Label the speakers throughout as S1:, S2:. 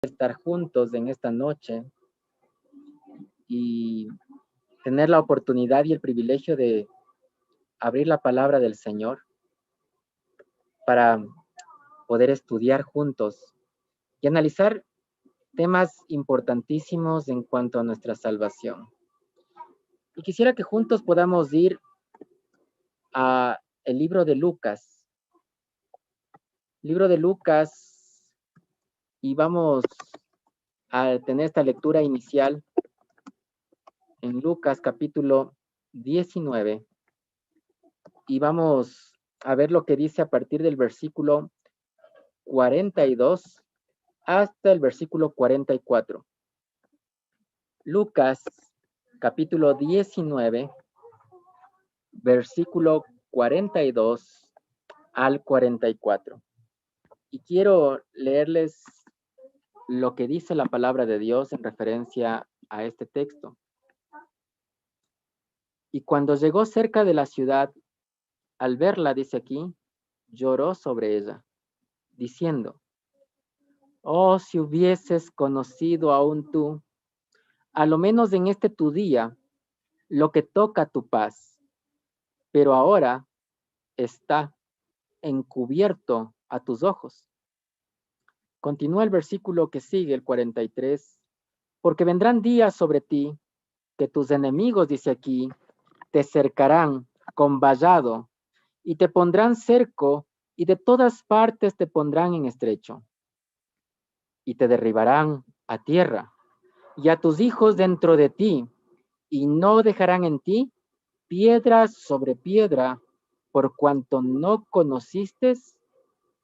S1: estar juntos en esta noche y tener la oportunidad y el privilegio de abrir la palabra del Señor para poder estudiar juntos y analizar temas importantísimos en cuanto a nuestra salvación. Y quisiera que juntos podamos ir a el libro de Lucas. Libro de Lucas, y vamos a tener esta lectura inicial en Lucas capítulo 19 y vamos a ver lo que dice a partir del versículo 42 hasta el versículo 44. Lucas capítulo 19, versículo 42 al 44. Y quiero leerles lo que dice la palabra de Dios en referencia a este texto. Y cuando llegó cerca de la ciudad, al verla, dice aquí, lloró sobre ella, diciendo: oh, si hubieses conocido aún tú, a lo menos en este tu día, lo que toca tu paz, pero ahora está encubierto a tus ojos. Continúa el versículo que sigue, el 43, porque vendrán días sobre ti que tus enemigos, dice aquí, te cercarán con vallado y te pondrán cerco y de todas partes te pondrán en estrecho y te derribarán a tierra y a tus hijos dentro de ti y no dejarán en ti piedra sobre piedra por cuanto no conociste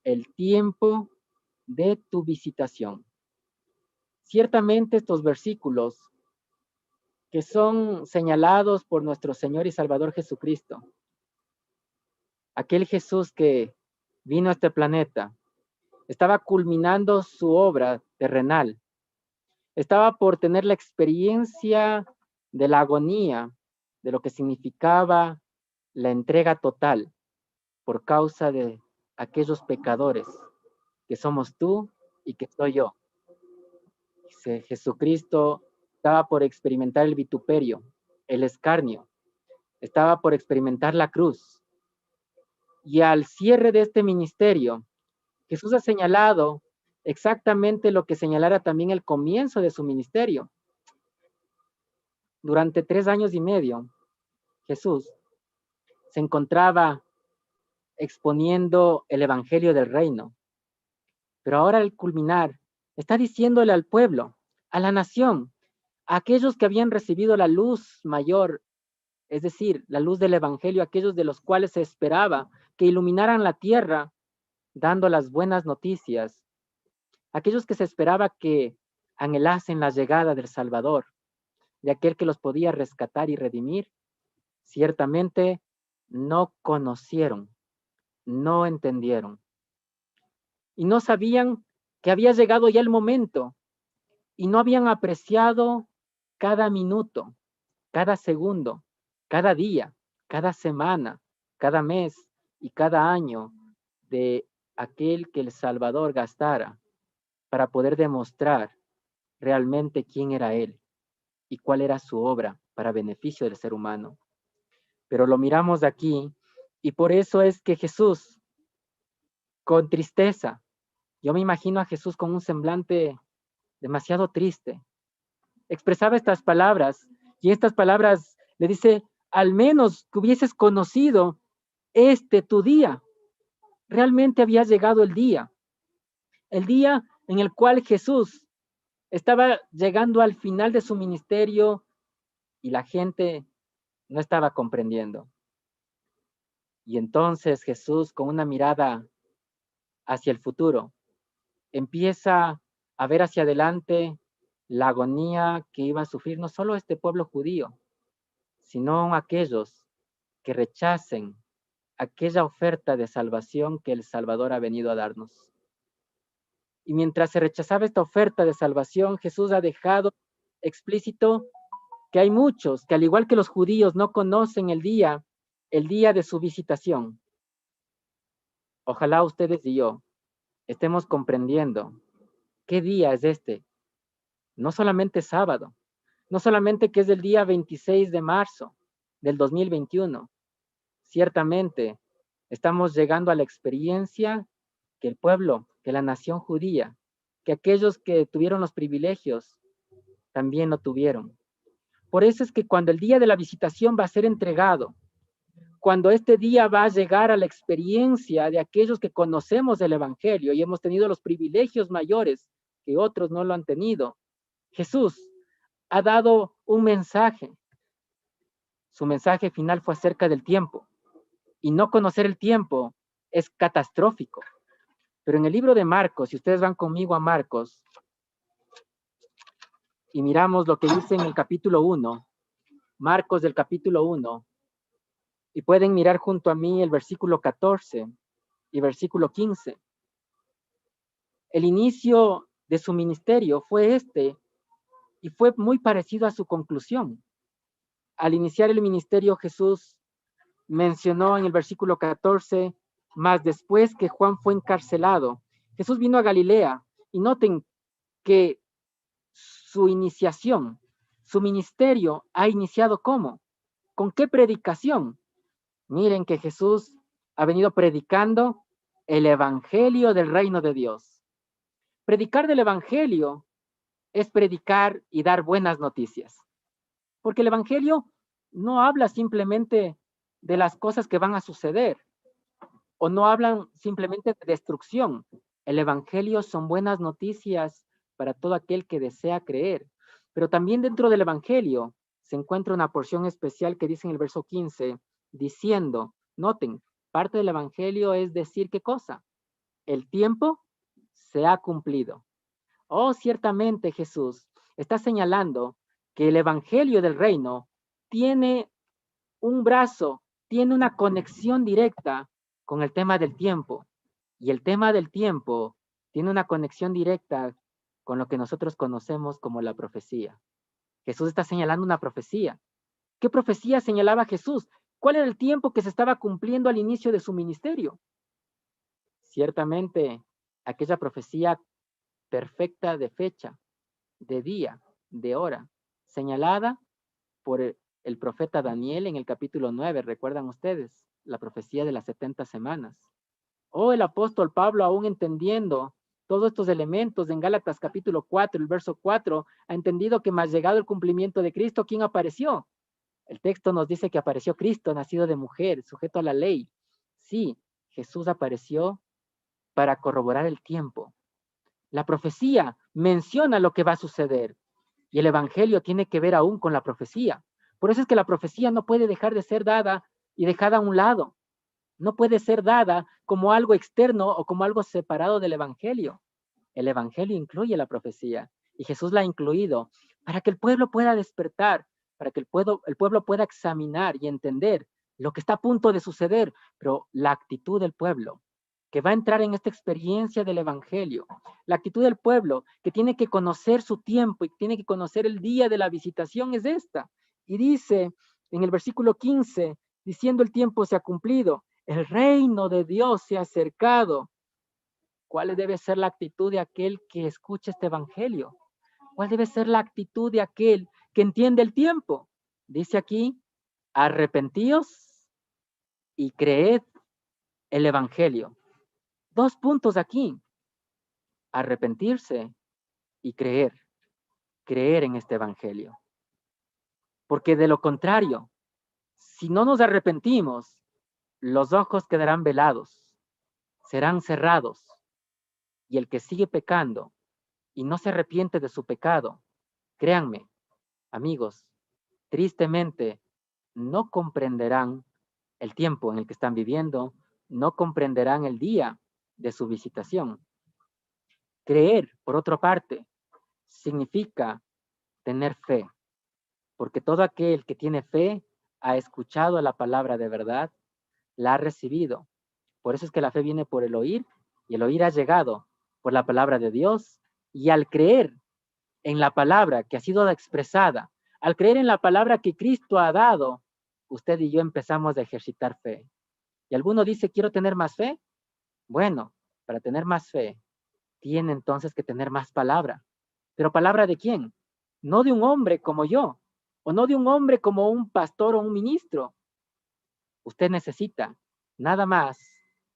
S1: el tiempo de tu visitación. Ciertamente estos versículos que son señalados por nuestro Señor y Salvador Jesucristo, aquel Jesús que vino a este planeta, estaba culminando su obra terrenal, estaba por tener la experiencia de la agonía, de lo que significaba la entrega total por causa de aquellos pecadores que somos tú y que soy yo. Jesucristo estaba por experimentar el vituperio, el escarnio, estaba por experimentar la cruz. Y al cierre de este ministerio, Jesús ha señalado exactamente lo que señalara también el comienzo de su ministerio. Durante 3 años y medio, Jesús se encontraba exponiendo el evangelio del reino. Pero ahora al culminar, está diciéndole al pueblo, a la nación, a aquellos que habían recibido la luz mayor, es decir, la luz del evangelio, aquellos de los cuales se esperaba que iluminaran la tierra, dando las buenas noticias, aquellos que se esperaba que anhelasen la llegada del Salvador, de aquel que los podía rescatar y redimir, ciertamente no conocieron, no entendieron y no sabían que había llegado ya el momento y no habían apreciado cada minuto, cada segundo, cada día, cada semana, cada mes y cada año de aquel que el Salvador gastara para poder demostrar realmente quién era Él y cuál era su obra para beneficio del ser humano. Pero lo miramos aquí y por eso es que Jesús, con tristeza, yo me imagino a Jesús con un semblante demasiado triste, expresaba estas palabras y estas palabras le dice, al menos que hubieses conocido este tu día. Realmente había llegado el día en el cual Jesús estaba llegando al final de su ministerio y la gente no estaba comprendiendo. Y entonces Jesús, con una mirada hacia el futuro, empieza a ver hacia adelante la agonía que iba a sufrir no solo este pueblo judío, sino aquellos que rechacen aquella oferta de salvación que el Salvador ha venido a darnos. Y mientras se rechazaba esta oferta de salvación, Jesús ha dejado explícito que hay muchos que al igual que los judíos no conocen el día de su visitación. Ojalá ustedes y yo estemos comprendiendo ¿Qué día es este? No solamente sábado, no solamente que es el día 26 de marzo del 2021. Ciertamente, estamos llegando a la experiencia que el pueblo, que la nación judía, que aquellos que tuvieron los privilegios, también lo tuvieron. Por eso es que cuando el día de la visitación va a ser entregado, cuando este día va a llegar a la experiencia de aquellos que conocemos el Evangelio y hemos tenido los privilegios mayores que otros no lo han tenido, Jesús ha dado un mensaje. Su mensaje final fue acerca del tiempo. Y no conocer el tiempo es catastrófico. Pero en el libro de Marcos, si ustedes van conmigo a Marcos y miramos lo que dice en el capítulo 1, Marcos del capítulo 1, y pueden mirar junto a mí el versículo 14 y versículo 15. El inicio de su ministerio fue este y fue muy parecido a su conclusión. Al iniciar el ministerio, Jesús mencionó en el versículo 14, más después que Juan fue encarcelado, Jesús vino a Galilea, y noten que su iniciación, su ministerio ha iniciado ¿cómo? ¿Con qué predicación? Miren que Jesús ha venido predicando el evangelio del reino de Dios. Predicar del evangelio es predicar y dar buenas noticias, porque el evangelio no habla simplemente de las cosas que van a suceder, o no hablan simplemente de destrucción. El evangelio son buenas noticias para todo aquel que desea creer. Pero también dentro del evangelio se encuentra una porción especial que dice en el verso 15, diciendo, noten, parte del evangelio es decir qué cosa, el tiempo se ha cumplido. Oh, ciertamente Jesús está señalando que el evangelio del reino tiene un brazo, tiene una conexión directa con el tema del tiempo. Y el tema del tiempo tiene una conexión directa con lo que nosotros conocemos como la profecía. Jesús está señalando una profecía. ¿Qué profecía señalaba Jesús? ¿Cuál era el tiempo que se estaba cumpliendo al inicio de su ministerio? Ciertamente, aquella profecía perfecta de fecha, de día, de hora, señalada por el profeta Daniel en el capítulo 9, ¿recuerdan ustedes? La profecía de las 70 semanas. O el apóstol Pablo, aún entendiendo todos estos elementos en Gálatas capítulo 4, el verso 4, ha entendido que más llegado el cumplimiento de Cristo, ¿quién apareció? El texto nos dice que apareció Cristo, nacido de mujer, sujeto a la ley. Sí, Jesús apareció para corroborar el tiempo. La profecía menciona lo que va a suceder y el evangelio tiene que ver aún con la profecía. Por eso es que la profecía no puede dejar de ser dada y dejada a un lado. No puede ser dada como algo externo o como algo separado del evangelio. El evangelio incluye la profecía y Jesús la ha incluido para que el pueblo pueda despertar, para que el pueblo pueda examinar y entender lo que está a punto de suceder, pero la actitud del pueblo que va a entrar en esta experiencia del evangelio, la actitud del pueblo que tiene que conocer su tiempo y tiene que conocer el día de la visitación es esta. Y dice en el versículo 15, diciendo el tiempo se ha cumplido, el reino de Dios se ha acercado. ¿Cuál debe ser la actitud de aquel que escucha este evangelio? ¿Cuál debe ser la actitud de aquel que entiende el tiempo? Dice aquí, arrepentíos y creed el evangelio. Dos puntos aquí, arrepentirse y creer en este evangelio. Porque de lo contrario, si no nos arrepentimos, los ojos quedarán velados, serán cerrados, y el que sigue pecando y no se arrepiente de su pecado, créanme, amigos, tristemente no comprenderán el tiempo en el que están viviendo, no comprenderán el día de su visitación. Creer, por otra parte, significa tener fe, porque todo aquel que tiene fe ha escuchado la palabra de verdad, la ha recibido. Por eso es que la fe viene por el oír y el oír ha llegado por la palabra de Dios, y al creer en la palabra que ha sido expresada, al creer en la palabra que Cristo ha dado, usted y yo empezamos a ejercitar fe. Y alguno dice, quiero tener más fe. Bueno, para tener más fe, tiene entonces que tener más palabra. ¿Pero palabra de quién? No de un hombre como yo, o no de un hombre como un pastor o un ministro. Usted necesita nada más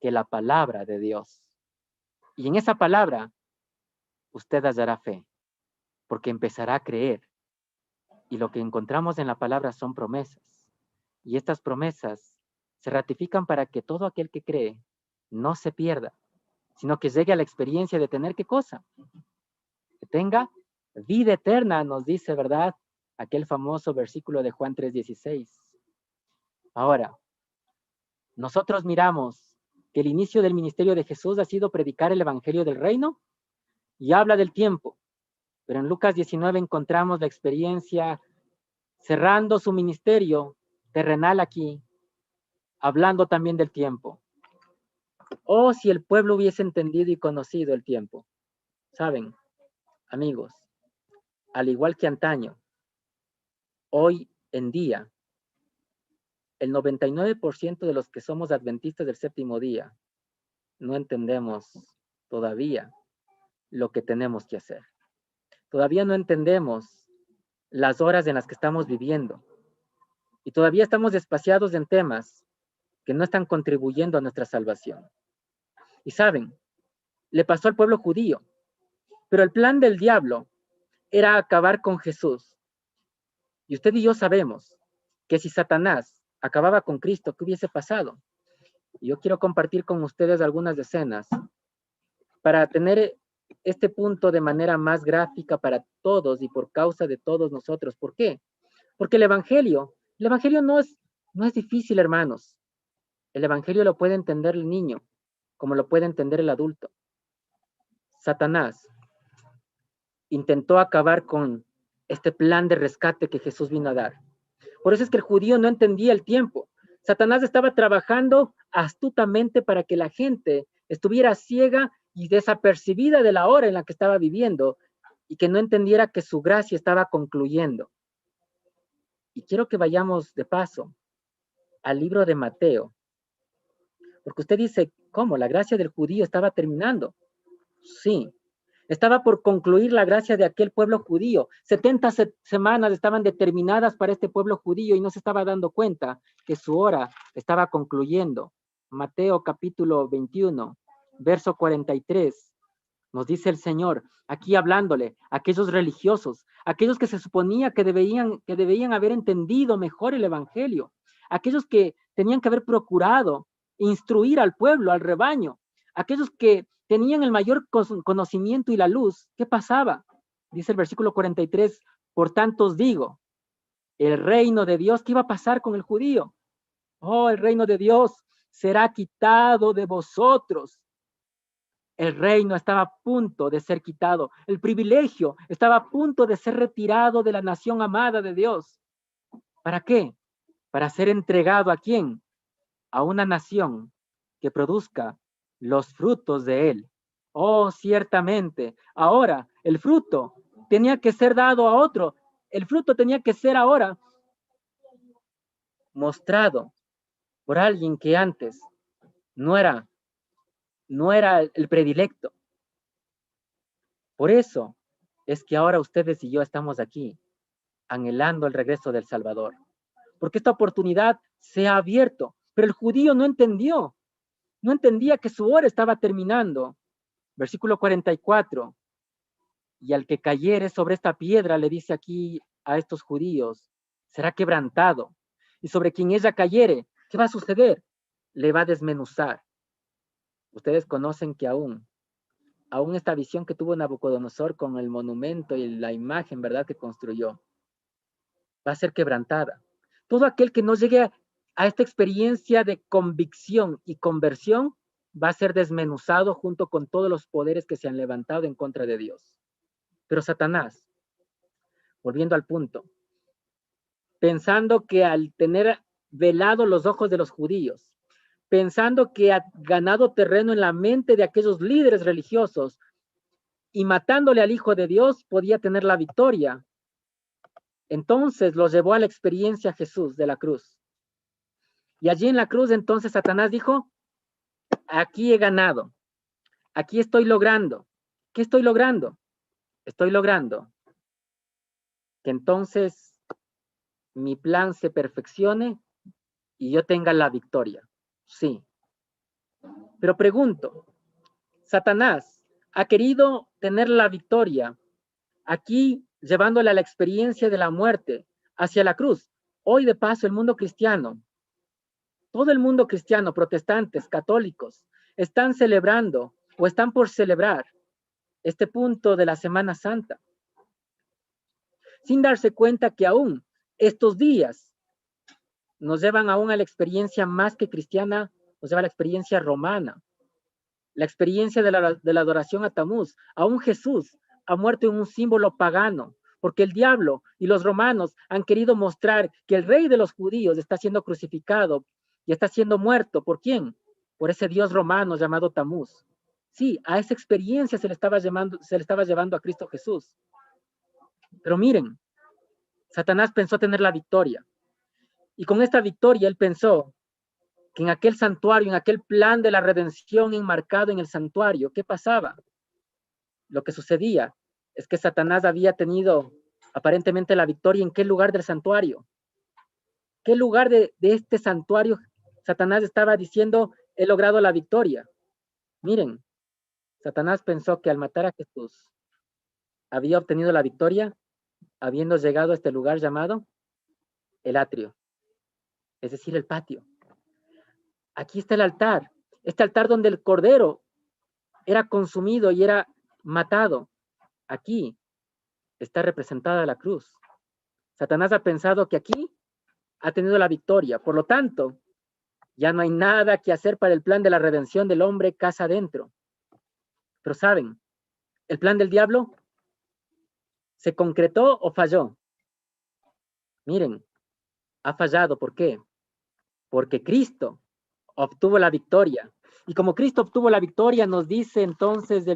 S1: que la palabra de Dios. Y en esa palabra, usted hallará fe, porque empezará a creer. Y lo que encontramos en la palabra son promesas. Y estas promesas se ratifican para que todo aquel que cree no se pierda, sino que llegue a la experiencia de tener ¿qué cosa? Que tenga vida eterna, nos dice, ¿verdad? Aquel famoso versículo de Juan 3:16. Ahora, nosotros miramos que el inicio del ministerio de Jesús ha sido predicar el evangelio del reino y habla del tiempo. Pero en Lucas 19 encontramos la experiencia cerrando su ministerio terrenal aquí, hablando también del tiempo. Oh, si el pueblo hubiese entendido y conocido el tiempo. Saben, amigos, al igual que antaño, hoy en día, el 99% de los que somos adventistas del séptimo día no entendemos todavía lo que tenemos que hacer. Todavía no entendemos las horas en las que estamos viviendo y todavía estamos espaciados en temas que no están contribuyendo a nuestra salvación. Y saben, le pasó al pueblo judío, pero el plan del diablo era acabar con Jesús. Y usted y yo sabemos que si Satanás acababa con Cristo, ¿qué hubiese pasado? Y yo quiero compartir con ustedes algunas escenas para tener este punto de manera más gráfica para todos y por causa de todos nosotros. ¿Por qué? Porque el evangelio no es difícil, hermanos. El evangelio lo puede entender el niño, como lo puede entender el adulto. Satanás intentó acabar con este plan de rescate que Jesús vino a dar. Por eso es que el judío no entendía el tiempo. Satanás estaba trabajando astutamente para que la gente estuviera ciega y desapercibida de la hora en la que estaba viviendo y que no entendiera que su gracia estaba concluyendo. Y quiero que vayamos de paso al libro de Mateo, porque usted dice, ¿cómo? La gracia del judío estaba terminando. Sí, estaba por concluir la gracia de aquel pueblo judío. 70 semanas estaban determinadas para este pueblo judío y no se estaba dando cuenta que su hora estaba concluyendo. Mateo capítulo 21, verso 43. Nos dice el Señor, aquí hablándole a aquellos religiosos, aquellos que se suponía que debían haber entendido mejor el evangelio, aquellos que tenían que haber procurado instruir al pueblo, al rebaño, aquellos que tenían el mayor conocimiento y la luz. ¿Qué pasaba? Dice el versículo 43, por tanto os digo, el reino de Dios, ¿qué iba a pasar con el judío? Oh, el reino de Dios será quitado de vosotros. El reino estaba a punto de ser quitado. El privilegio estaba a punto de ser retirado de la nación amada de Dios. ¿Para qué? Para ser entregado ¿a quién? A una nación que produzca los frutos de él. Oh, ciertamente. Ahora, el fruto tenía que ser dado a otro. El fruto tenía que ser ahora mostrado por alguien que antes no era, no era el predilecto. Por eso es que ahora ustedes y yo estamos aquí, anhelando el regreso del Salvador. Porque esta oportunidad se ha abierto, pero el judío no entendió, no entendía que su hora estaba terminando. Versículo 44. Y al que cayere sobre esta piedra, le dice aquí a estos judíos, será quebrantado. Y sobre quien ella cayere, ¿qué va a suceder? Le va a desmenuzar. Ustedes conocen que aún esta visión que tuvo Nabucodonosor con el monumento y la imagen, ¿verdad?, que construyó, va a ser quebrantada. Todo aquel que no llegue a esta experiencia de convicción y conversión va a ser desmenuzado junto con todos los poderes que se han levantado en contra de Dios. Pero Satanás, volviendo al punto, pensando que al tener velado los ojos de los judíos, pensando que ha ganado terreno en la mente de aquellos líderes religiosos y matándole al Hijo de Dios podía tener la victoria, entonces los llevó a la experiencia Jesús de la cruz. Y allí en la cruz entonces Satanás dijo, aquí he ganado, aquí estoy logrando, ¿Qué estoy logrando? Estoy logrando que entonces mi plan se perfeccione y yo tenga la victoria. Sí. Pero pregunto, Satanás ha querido tener la victoria aquí llevándola a la experiencia de la muerte hacia la cruz. Hoy de paso el mundo cristiano, todo el mundo cristiano, protestantes, católicos, están celebrando o están por celebrar este punto de la Semana Santa, sin darse cuenta que aún estos días nos llevan aún a la experiencia más que cristiana, nos lleva a la experiencia romana, la experiencia de la adoración a Tamuz. Aún Jesús ha muerto en un símbolo pagano, porque el diablo y los romanos han querido mostrar que el rey de los judíos está siendo crucificado y está siendo muerto. ¿Por quién? Por ese dios romano llamado Tamuz. Sí, a esa experiencia se le estaba llevando a Cristo Jesús. Pero miren, Satanás pensó tener la victoria. Y con esta victoria él pensó que en aquel santuario, en aquel plan de la redención enmarcado en el santuario, ¿qué pasaba? Lo que sucedía es que Satanás había tenido aparentemente la victoria. ¿En qué lugar del santuario? ¿Qué lugar de este santuario Satanás estaba diciendo, he logrado la victoria? Miren, Satanás pensó que al matar a Jesús había obtenido la victoria, habiendo llegado a este lugar llamado el atrio, es decir, el patio. Aquí está el altar, este altar donde el cordero era consumido y era matado. Aquí está representada la cruz. Satanás ha pensado que aquí ha tenido la victoria. Por lo tanto, ya no hay nada que hacer para el plan de la redención del hombre casa adentro. Pero ¿saben? El plan del diablo se concretó o falló. Miren, ha fallado. ¿Por qué? Porque Cristo obtuvo la victoria. Y como Cristo obtuvo la victoria, nos dice entonces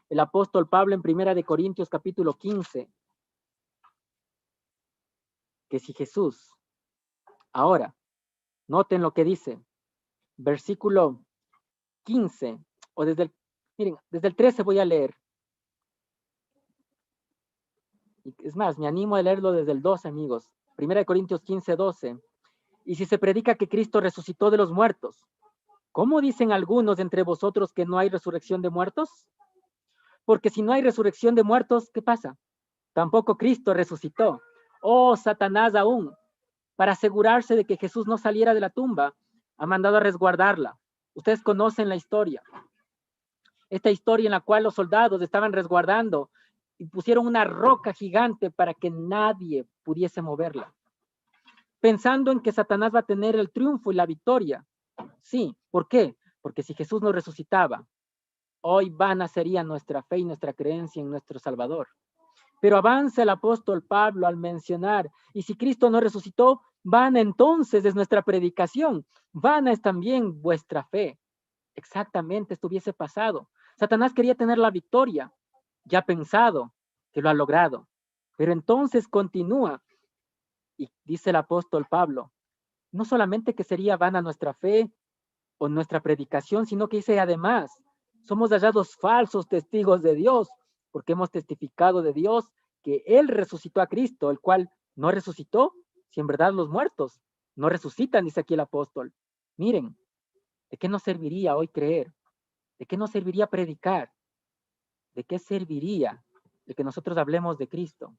S1: el apóstol Pablo en 1 Corintios 15, que si Jesús, ahora, noten lo que dice, versículo 15, o miren, desde el 13 voy a leer. Es más, me animo a leerlo desde el 12, amigos. 1 Corintios 15, 12. Y si se predica que Cristo resucitó de los muertos, ¿cómo dicen algunos entre vosotros que no hay resurrección de muertos? Porque si no hay resurrección de muertos, ¿qué pasa? Tampoco Cristo resucitó. Oh, Satanás aún, para asegurarse de que Jesús no saliera de la tumba, ha mandado a resguardarla. Ustedes conocen la historia. Esta historia en la cual los soldados estaban resguardando y pusieron una roca gigante para que nadie pudiese moverla, pensando en que Satanás va a tener el triunfo y la victoria. Sí, ¿por qué? Porque si Jesús no resucitaba, hoy vana sería nuestra fe y nuestra creencia en nuestro Salvador. Pero avanza el apóstol Pablo al mencionar, y si Cristo no resucitó, vana entonces es nuestra predicación, vana es también vuestra fe. Exactamente, esto hubiese pasado. Satanás quería tener la victoria, ya pensado que lo ha logrado. Pero entonces continúa y dice el apóstol Pablo, no solamente que sería vana nuestra fe o nuestra predicación, sino que dice además, somos hallados falsos testigos de Dios, porque hemos testificado de Dios que Él resucitó a Cristo, el cual no resucitó, si en verdad los muertos no resucitan, dice aquí el apóstol. Miren, ¿de qué nos serviría hoy creer? ¿De qué nos serviría predicar? ¿De qué serviría de que nosotros hablemos de Cristo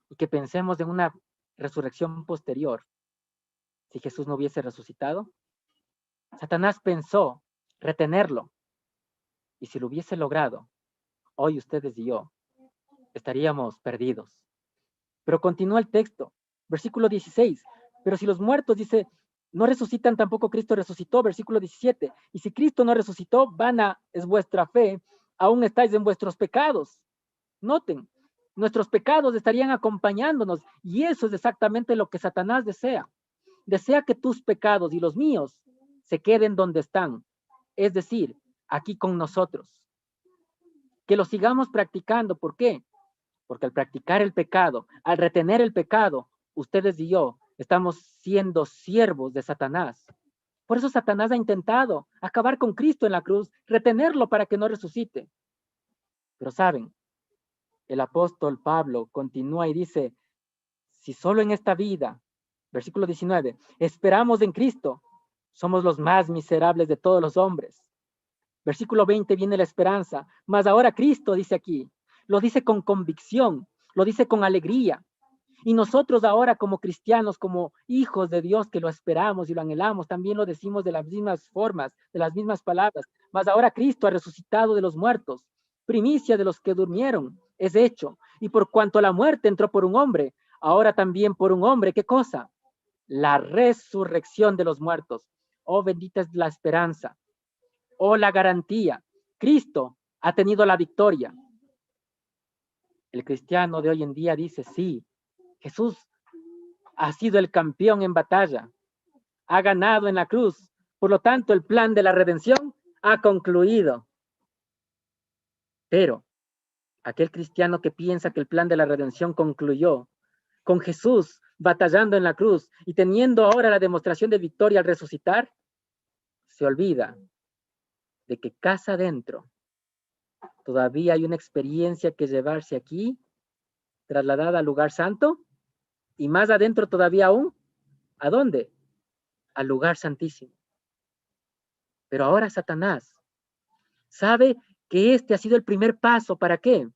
S1: y que pensemos en una resurrección posterior si Jesús no hubiese resucitado? Satanás pensó retenerlo, y si lo hubiese logrado, hoy ustedes y yo estaríamos perdidos. Pero continúa el texto, versículo 16, pero si los muertos, dice, no resucitan, tampoco Cristo resucitó, versículo 17, y si Cristo no resucitó, vana es vuestra fe, aún estáis en vuestros pecados. Noten, nuestros pecados estarían acompañándonos, y eso es exactamente lo que Satanás desea. Desea que tus pecados y los míos se queden donde están, es decir, aquí con nosotros. Que lo sigamos practicando. ¿Por qué? Porque al practicar el pecado, al retener el pecado, ustedes y yo estamos siendo siervos de Satanás. Por eso Satanás ha intentado acabar con Cristo en la cruz, retenerlo para que no resucite. Pero saben, el apóstol Pablo continúa y dice, si solo en esta vida, versículo 19, esperamos en Cristo, somos los más miserables de todos los hombres. Versículo 20 viene la esperanza, mas ahora Cristo dice aquí, lo dice con convicción, lo dice con alegría. Y nosotros ahora como cristianos, como hijos de Dios que lo esperamos y lo anhelamos, también lo decimos de las mismas formas, de las mismas palabras. Mas ahora Cristo ha resucitado de los muertos, primicia de los que durmieron, es hecho. Y por cuanto la muerte entró por un hombre, ahora también por un hombre, ¿qué cosa? La resurrección de los muertos. Oh, bendita es la esperanza. Oh, la garantía. Cristo ha tenido la victoria. El cristiano de hoy en día dice, sí, Jesús ha sido el campeón en batalla, ha ganado en la cruz. Por lo tanto, el plan de la redención ha concluido. Pero aquel cristiano que piensa que el plan de la redención concluyó con Jesús batallando en la cruz y teniendo ahora la demostración de victoria al resucitar, se olvida de que casa adentro todavía hay una experiencia que llevarse aquí, trasladada al lugar santo, y más adentro todavía aún, ¿a dónde? Al lugar santísimo. Pero ahora Satanás sabe que este ha sido el primer paso. ¿Para qué?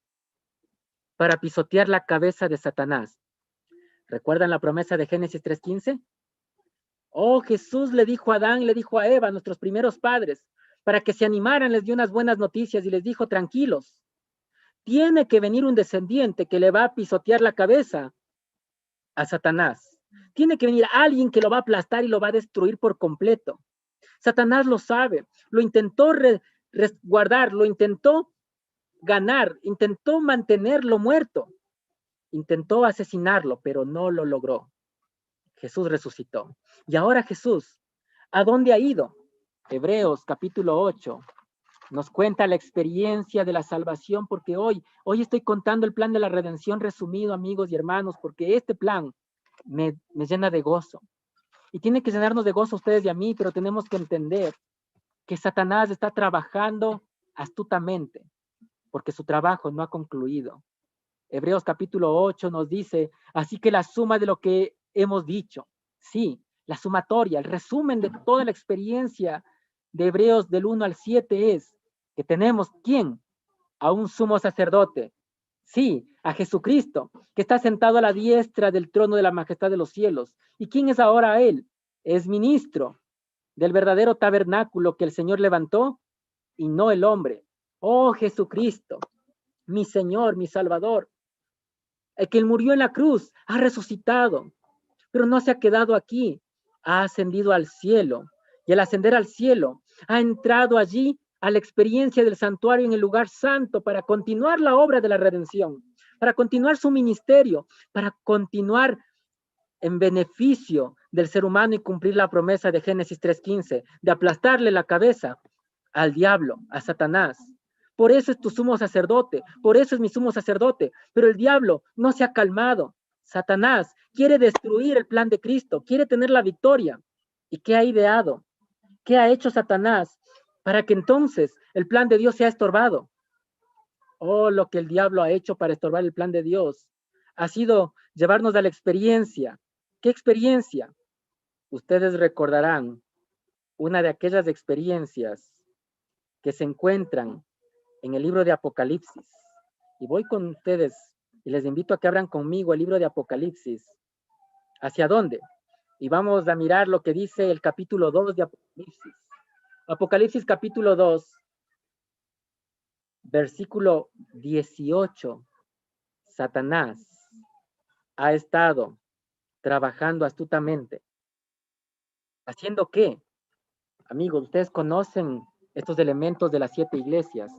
S1: Para pisotear la cabeza de Satanás. ¿Recuerdan la promesa de Génesis 3:15? Oh, Jesús le dijo a Adán, le dijo a Eva, nuestros primeros padres, para que se animaran, les dio unas buenas noticias y les dijo, tranquilos, tiene que venir un descendiente que le va a pisotear la cabeza a Satanás. Tiene que venir alguien que lo va a aplastar y lo va a destruir por completo. Satanás lo sabe, lo intentó resguardar, lo intentó ganar, intentó mantenerlo muerto, intentó asesinarlo, pero no lo logró. Jesús resucitó. Y ahora Jesús, ¿a dónde ha ido? Hebreos capítulo 8 nos cuenta la experiencia de la salvación, porque hoy estoy contando el plan de la redención resumido, amigos y hermanos, porque este plan me llena de gozo. Y tiene que llenarnos de gozo a ustedes y a mí, pero tenemos que entender que Satanás está trabajando astutamente, porque su trabajo no ha concluido. Hebreos capítulo 8 nos dice, así que la suma de lo que hemos dicho, sí, la sumatoria, el resumen de toda la experiencia de Hebreos del 1 al 7 es que tenemos, ¿quién? A un sumo sacerdote, sí, a Jesucristo, que está sentado a la diestra del trono de la majestad de los cielos. ¿Y quién es ahora él? Es ministro del verdadero tabernáculo que el Señor levantó y no el hombre. Oh Jesucristo, mi Señor, mi Salvador, el que murió en la cruz, ha resucitado, pero no se ha quedado aquí, ha ascendido al cielo, y al ascender al cielo, ha entrado allí a la experiencia del santuario en el lugar santo para continuar la obra de la redención, para continuar su ministerio, para continuar en beneficio del ser humano y cumplir la promesa de Génesis 3:15, de aplastarle la cabeza al diablo, a Satanás. Por eso es tu sumo sacerdote, por eso es mi sumo sacerdote, pero el diablo no se ha calmado. Satanás quiere destruir el plan de Cristo, quiere tener la victoria. ¿Y qué ha ideado? ¿Qué ha hecho Satanás para que entonces el plan de Dios sea estorbado? Oh, lo que el diablo ha hecho para estorbar el plan de Dios ha sido llevarnos a la experiencia. ¿Qué experiencia? Ustedes recordarán una de aquellas experiencias que se encuentran en el libro de Apocalipsis. Y voy con ustedes y les invito a que abran conmigo el libro de Apocalipsis. ¿Hacia dónde? Y vamos a mirar lo que dice el capítulo 2 de Apocalipsis. Apocalipsis capítulo 2, versículo 18. Satanás ha estado trabajando astutamente. ¿Haciendo qué? Amigos, ustedes conocen estos elementos de las 7 iglesias,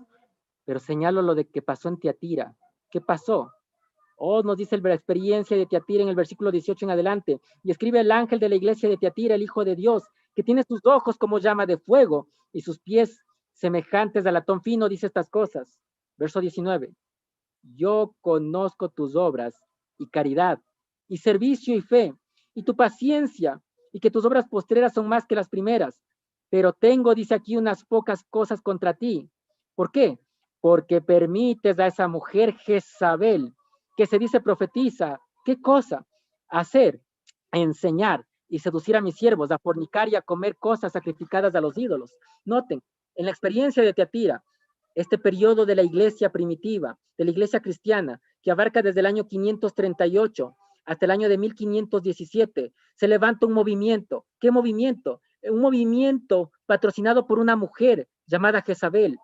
S1: pero señalo lo de que pasó en Tiatira. ¿Qué pasó? Oh, nos dice la experiencia de Tiatira en el versículo 18 en adelante. Y escribe el ángel de la iglesia de Tiatira, el Hijo de Dios, que tiene sus ojos como llama de fuego y sus pies semejantes al latón fino, dice estas cosas. Verso 19. Yo conozco tus obras y caridad y servicio y fe y tu paciencia y que tus obras postreras son más que las primeras. Pero tengo, dice aquí, unas pocas cosas contra ti. ¿Por qué? porque permites a esa mujer Jezabel, que se dice profetiza, ¿qué cosa? Hacer, enseñar y seducir a mis siervos a fornicar y a comer cosas sacrificadas a los ídolos. Noten, en la experiencia de Teatira, este periodo de la iglesia primitiva, de la iglesia cristiana, que abarca desde el año 538 hasta el año de 1517, se levanta un movimiento. ¿Qué movimiento? Un movimiento patrocinado por una mujer llamada Jezabel.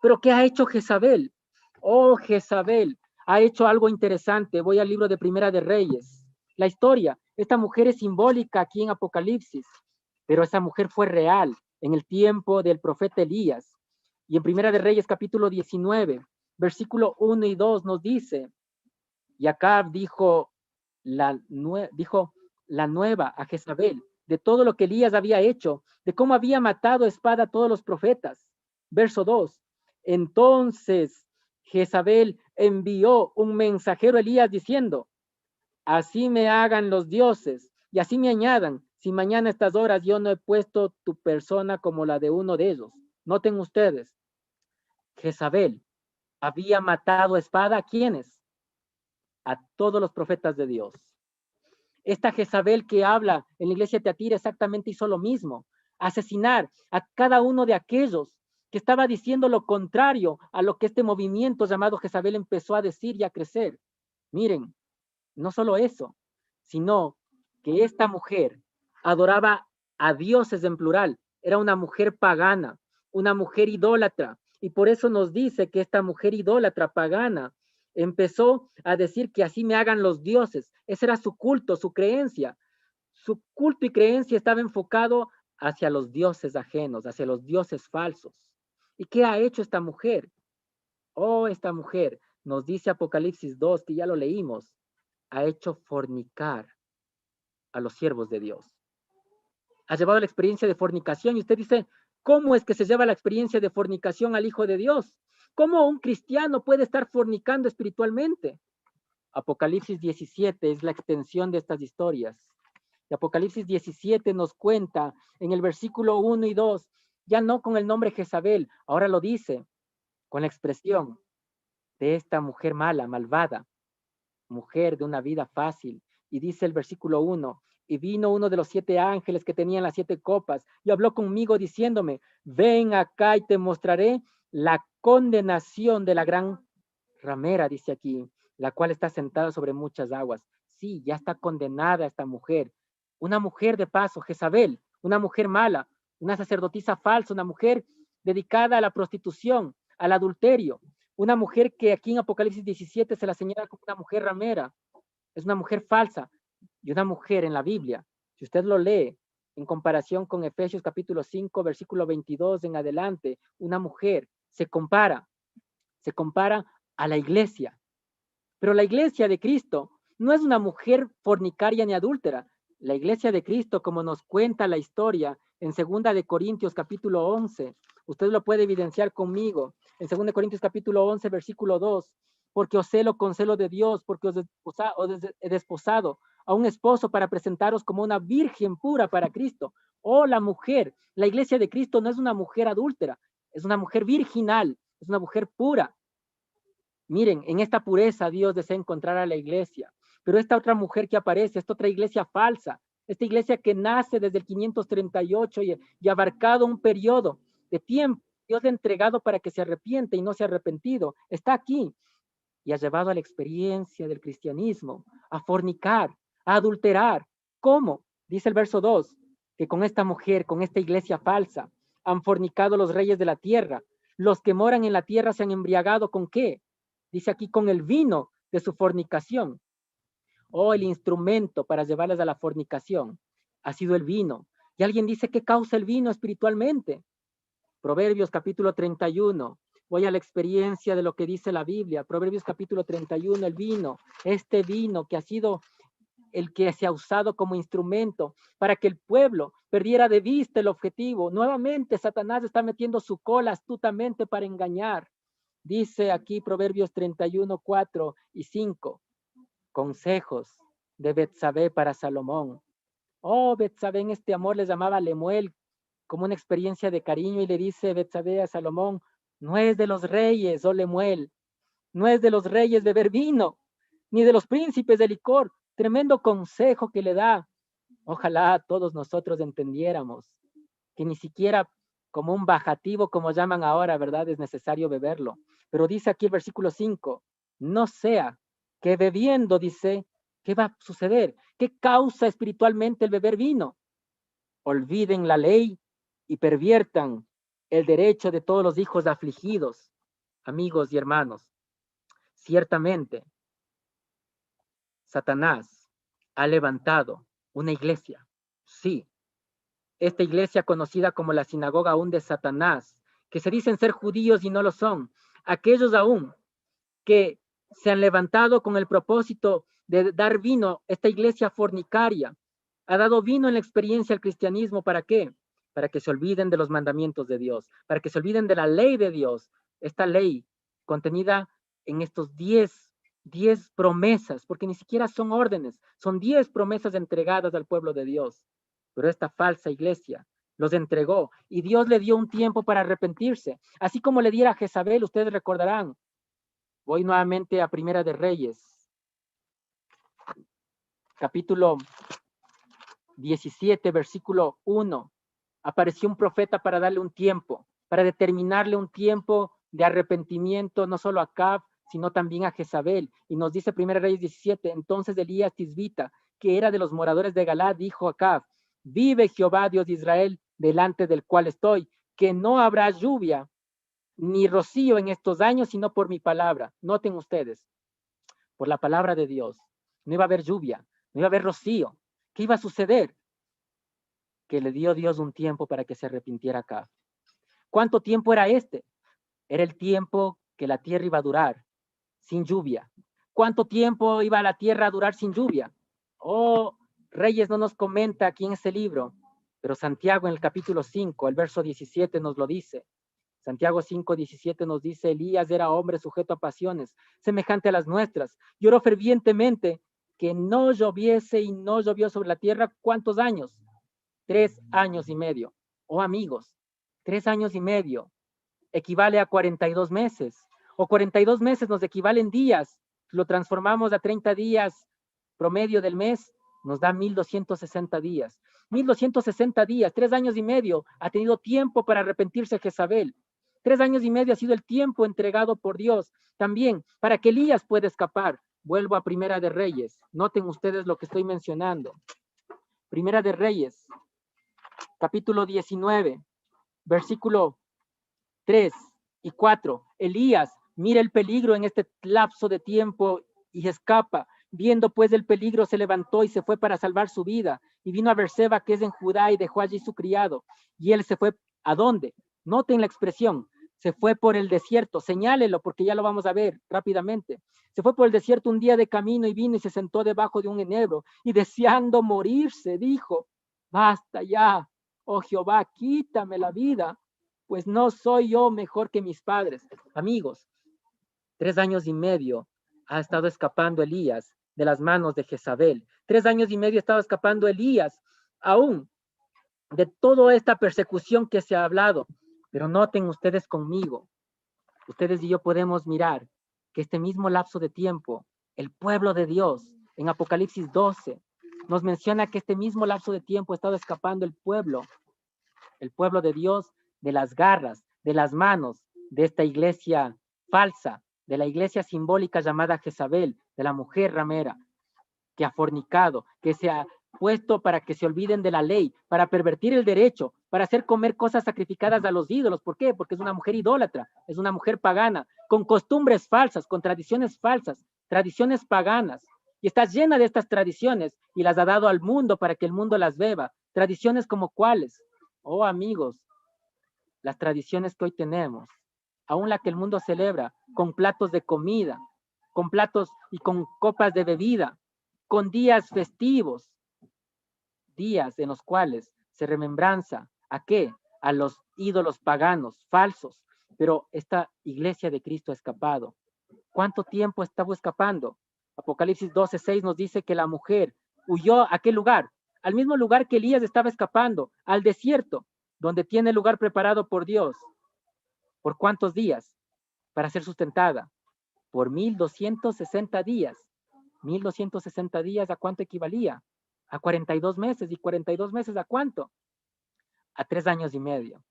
S1: ¿Pero qué ha hecho Jezabel? Oh, Jezabel ha hecho algo interesante. Voy al libro de Primera de Reyes. La historia, esta mujer es simbólica aquí en Apocalipsis, pero esa mujer fue real en el tiempo del profeta Elías. Y en Primera de Reyes capítulo 19, versículo 1 y 2 nos dice, y Acab dijo la nueva a Jezabel de todo lo que Elías había hecho, de cómo había matado a espada a todos los profetas. Verso 2, entonces Jezabel envió un mensajero a Elías diciendo, así me hagan los dioses y así me añadan, si mañana a estas horas yo no he puesto tu persona como la de uno de ellos. Noten ustedes, Jezabel había matado a espada a quienes, a todos los profetas de Dios. Esta Jezabel que habla en la iglesia de Teatira exactamente hizo lo mismo, asesinar a cada uno de aquellos que estaba diciendo lo contrario a lo que este movimiento llamado Jezabel empezó a decir y a crecer. Miren, no solo eso, sino que esta mujer adoraba a dioses en plural, era una mujer pagana, una mujer idólatra, y por eso nos dice que esta mujer idólatra pagana empezó a decir que así me hagan los dioses. Ese era su culto, su creencia. Su culto y creencia estaba enfocado hacia los dioses ajenos, hacia los dioses falsos. ¿Y qué ha hecho esta mujer? Oh, esta mujer, nos dice Apocalipsis 2, que ya lo leímos, ha hecho fornicar a los siervos de Dios. Ha llevado la experiencia de fornicación y usted dice, ¿cómo es que se lleva la experiencia de fornicación al Hijo de Dios? ¿Cómo un cristiano puede estar fornicando espiritualmente? Apocalipsis 17 es la extensión de estas historias. Y Apocalipsis 17 nos cuenta en el versículo 1 y 2, ya no con el nombre Jezabel, ahora lo dice con la expresión de esta mujer mala, malvada, mujer de una vida fácil. Y dice el versículo 1, y vino uno de los 7 ángeles que tenían las 7 copas y habló conmigo diciéndome, ven acá y te mostraré la condenación de la gran ramera, dice aquí, la cual está sentada sobre muchas aguas. Sí, ya está condenada esta mujer. Una mujer de paso, Jezabel, una mujer mala, una sacerdotisa falsa, una mujer dedicada a la prostitución, al adulterio, una mujer que aquí en Apocalipsis 17 se la señala como una mujer ramera, es una mujer falsa y una mujer en la Biblia. Si usted lo lee en comparación con Efesios capítulo 5, versículo 22 en adelante, una mujer se compara a la iglesia. Pero la iglesia de Cristo no es una mujer fornicaria ni adúltera. La iglesia de Cristo, como nos cuenta la historia en 2 de Corintios capítulo 11, usted lo puede evidenciar conmigo, en 2 de Corintios capítulo 11, versículo 2, porque os celo con celo de Dios, porque os he desposado a un esposo para presentaros como una virgen pura para Cristo. Oh, la mujer, la iglesia de Cristo no es una mujer adúltera, es una mujer virginal, es una mujer pura. Miren, en esta pureza Dios desea encontrar a la iglesia, pero esta otra mujer que aparece, esta otra iglesia falsa, esta iglesia que nace desde el 538 y abarcado un periodo de tiempo, Dios le ha entregado para que se arrepiente y no se ha arrepentido, está aquí y ha llevado a la experiencia del cristianismo, a fornicar, a adulterar. ¿Cómo? Dice el verso 2, que con esta mujer, con esta iglesia falsa, han fornicado los reyes de la tierra. Los que moran en la tierra se han embriagado ¿con qué? Dice aquí con el vino de su fornicación. Oh, el instrumento para llevarles a la fornicación ha sido el vino. Y alguien dice, ¿qué causa el vino espiritualmente? Proverbios capítulo 31. Voy a la experiencia de lo que dice la Biblia. Proverbios capítulo 31, el vino. Este vino que ha sido el que se ha usado como instrumento para que el pueblo perdiera de vista el objetivo. Nuevamente Satanás está metiendo su cola astutamente para engañar. Dice aquí Proverbios 31, 4 y 5. Consejos de Betsabé para Salomón. Oh, Betsabé en este amor le llamaba Lemuel como una experiencia de cariño y le dice Betsabé a Salomón, No es de los reyes, oh Lemuel, no es de los reyes beber vino, ni de los príncipes de licor. Tremendo consejo que le da. Ojalá todos nosotros entendiéramos que ni siquiera como un bajativo, como llaman ahora, ¿verdad? Es necesario beberlo. Pero dice aquí el versículo 5, no sea que bebiendo, dice, ¿qué va a suceder? ¿Qué causa espiritualmente el beber vino? Olviden la ley y perviertan el derecho de todos los hijos afligidos. Amigos y hermanos, ciertamente Satanás ha levantado una iglesia. Sí, esta iglesia conocida como la sinagoga aún de Satanás, que se dicen ser judíos y no lo son. Aquellos aún que se han levantado con el propósito de dar vino, esta iglesia fornicaria, ha dado vino en la experiencia al cristianismo. ¿Para qué? Para que se olviden de los mandamientos de Dios, para que se olviden de la ley de Dios, esta ley contenida en estos 10 promesas, porque ni siquiera son órdenes, son 10 promesas entregadas al pueblo de Dios. Pero esta falsa iglesia los entregó y Dios le dio un tiempo para arrepentirse, así como le diera a Jezabel. Ustedes recordarán. Voy nuevamente a Primera de Reyes, capítulo 17, versículo 1. Apareció un profeta para darle un tiempo, para determinarle un tiempo de arrepentimiento, no solo a Acab, sino también a Jezabel. Y nos dice Primera Reyes 17, entonces Elías Tisbita, que era de los moradores de Galad, dijo a Acab, vive Jehová Dios de Israel, delante del cual estoy, que no habrá lluvia ni rocío en estos años, sino por mi palabra. Noten ustedes, por la palabra de Dios. No iba a haber lluvia, no iba a haber rocío. ¿Qué iba a suceder? Que le dio Dios un tiempo para que se arrepintiera acá. ¿Cuánto tiempo era este? Era el tiempo que la tierra iba a durar sin lluvia. ¿Cuánto tiempo iba la tierra a durar sin lluvia? Oh, Reyes no nos comenta aquí en este libro, pero Santiago en el capítulo 5, el verso 17 nos lo dice. Santiago 5:17 nos dice, Elías era hombre sujeto a pasiones, semejante a las nuestras. Lloró fervientemente que no lloviese y no llovió sobre la tierra. ¿Cuántos años? 3 años y medio. Oh amigos, 3 años y medio equivale a 42 meses. O 42 meses nos equivalen días. Lo transformamos a 30 días promedio del mes, nos da 1260 días. 1260 días, 3 años y medio ha tenido tiempo para arrepentirse Jezabel. 3 años y medio ha sido el tiempo entregado por Dios también para que Elías pueda escapar. Vuelvo a Primera de Reyes. Noten ustedes lo que estoy mencionando. Primera de Reyes, capítulo 19, versículo 3 y 4. Elías mira el peligro en este lapso de tiempo y escapa. Viendo pues el peligro, se levantó y se fue para salvar su vida. Y vino a Berseba, que es en Judá, y dejó allí su criado. Y él se fue, ¿a dónde? Noten la expresión, se fue por el desierto. Señálelo, porque ya lo vamos a ver rápidamente. Se fue por el desierto un día de camino y vino y se sentó debajo de un enebro. Y deseando morirse, dijo, basta ya, oh Jehová, quítame la vida, pues no soy yo mejor que mis padres. Amigos, 3 años y medio ha estado escapando Elías de las manos de Jezabel. 3 años y medio ha estado escapando Elías aún de toda esta persecución que se ha hablado. Pero noten ustedes conmigo, ustedes y yo podemos mirar que este mismo lapso de tiempo, el pueblo de Dios, en Apocalipsis 12, nos menciona que este mismo lapso de tiempo ha estado escapando el pueblo de Dios, de las garras, de las manos de esta iglesia falsa, de la iglesia simbólica llamada Jezabel, de la mujer ramera, que ha fornicado, que se ha puesto para que se olviden de la ley, para pervertir el derecho, para hacer comer cosas sacrificadas a los ídolos. ¿Por qué? Porque es una mujer idólatra, es una mujer pagana, con costumbres falsas, con tradiciones falsas, tradiciones paganas. Y está llena de estas tradiciones y las ha dado al mundo para que el mundo las beba. Tradiciones como cuáles. Oh amigos, las tradiciones que hoy tenemos, aún la que el mundo celebra, con platos de comida, con platos y con copas de bebida, con días festivos, días en los cuales se remembranza ¿a qué? A los ídolos paganos, falsos. Pero esta iglesia de Cristo ha escapado. ¿Cuánto tiempo estaba escapando? Apocalipsis 12:6 nos dice que la mujer huyó a qué lugar? Al mismo lugar que Elías estaba escapando, al desierto, donde tiene lugar preparado por Dios ¿Por cuántos días? Para ser sustentada. Por 1260 días. 1260 días, ¿a cuánto equivalía? A 42 meses. ¿Y 42 meses a cuánto? A 3 años y medio.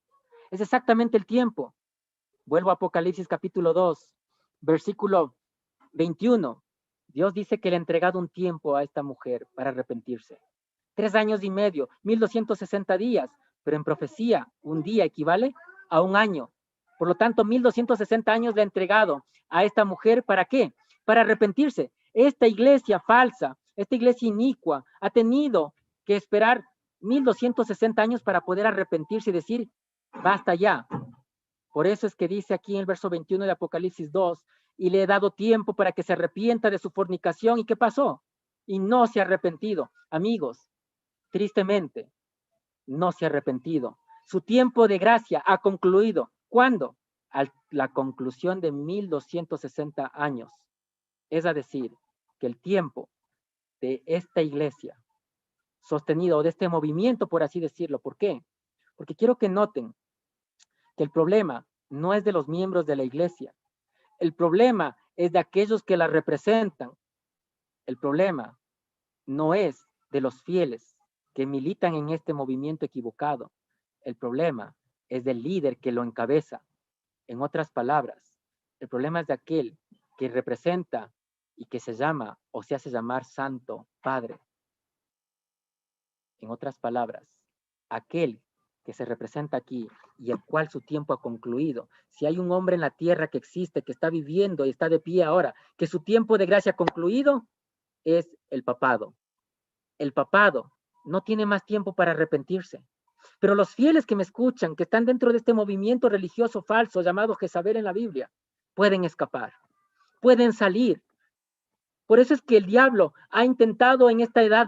S1: Es exactamente el tiempo. Vuelvo a Apocalipsis capítulo 2, versículo 21. Dios dice que le ha entregado un tiempo a esta mujer para arrepentirse. 3 años y medio, 1260 días, pero en profecía un día equivale a un año. Por lo tanto, 1260 años le ha entregado a esta mujer, ¿para qué? Para arrepentirse. Esta iglesia falsa, esta iglesia inicua, ha tenido que esperar 1260 años para poder arrepentirse y decir, basta ya. Por eso es que dice aquí en el verso 21 de Apocalipsis 2, y le he dado tiempo para que se arrepienta de su fornicación. ¿Y qué pasó? Y no se ha arrepentido. Amigos, tristemente, no se ha arrepentido. Su tiempo de gracia ha concluido. ¿Cuándo? A la conclusión de 1260 años. Es decir, que el tiempo de esta iglesia sostenido, o de este movimiento, por así decirlo. ¿Por qué? Porque quiero que noten que el problema no es de los miembros de la iglesia. El problema es de aquellos que la representan. El problema no es de los fieles que militan en este movimiento equivocado. El problema es del líder que lo encabeza. En otras palabras, el problema es de aquel que representa y que se llama o se hace llamar Santo Padre. En otras palabras, aquel que se representa aquí y el cual su tiempo ha concluido. Si hay un hombre en la tierra que existe, que está viviendo y está de pie ahora, que su tiempo de gracia ha concluido, es el papado. El papado no tiene más tiempo para arrepentirse. Pero los fieles que me escuchan, que están dentro de este movimiento religioso falso llamado Jezabel en la Biblia, pueden escapar, pueden salir. Por eso es que el diablo ha intentado en esta edad,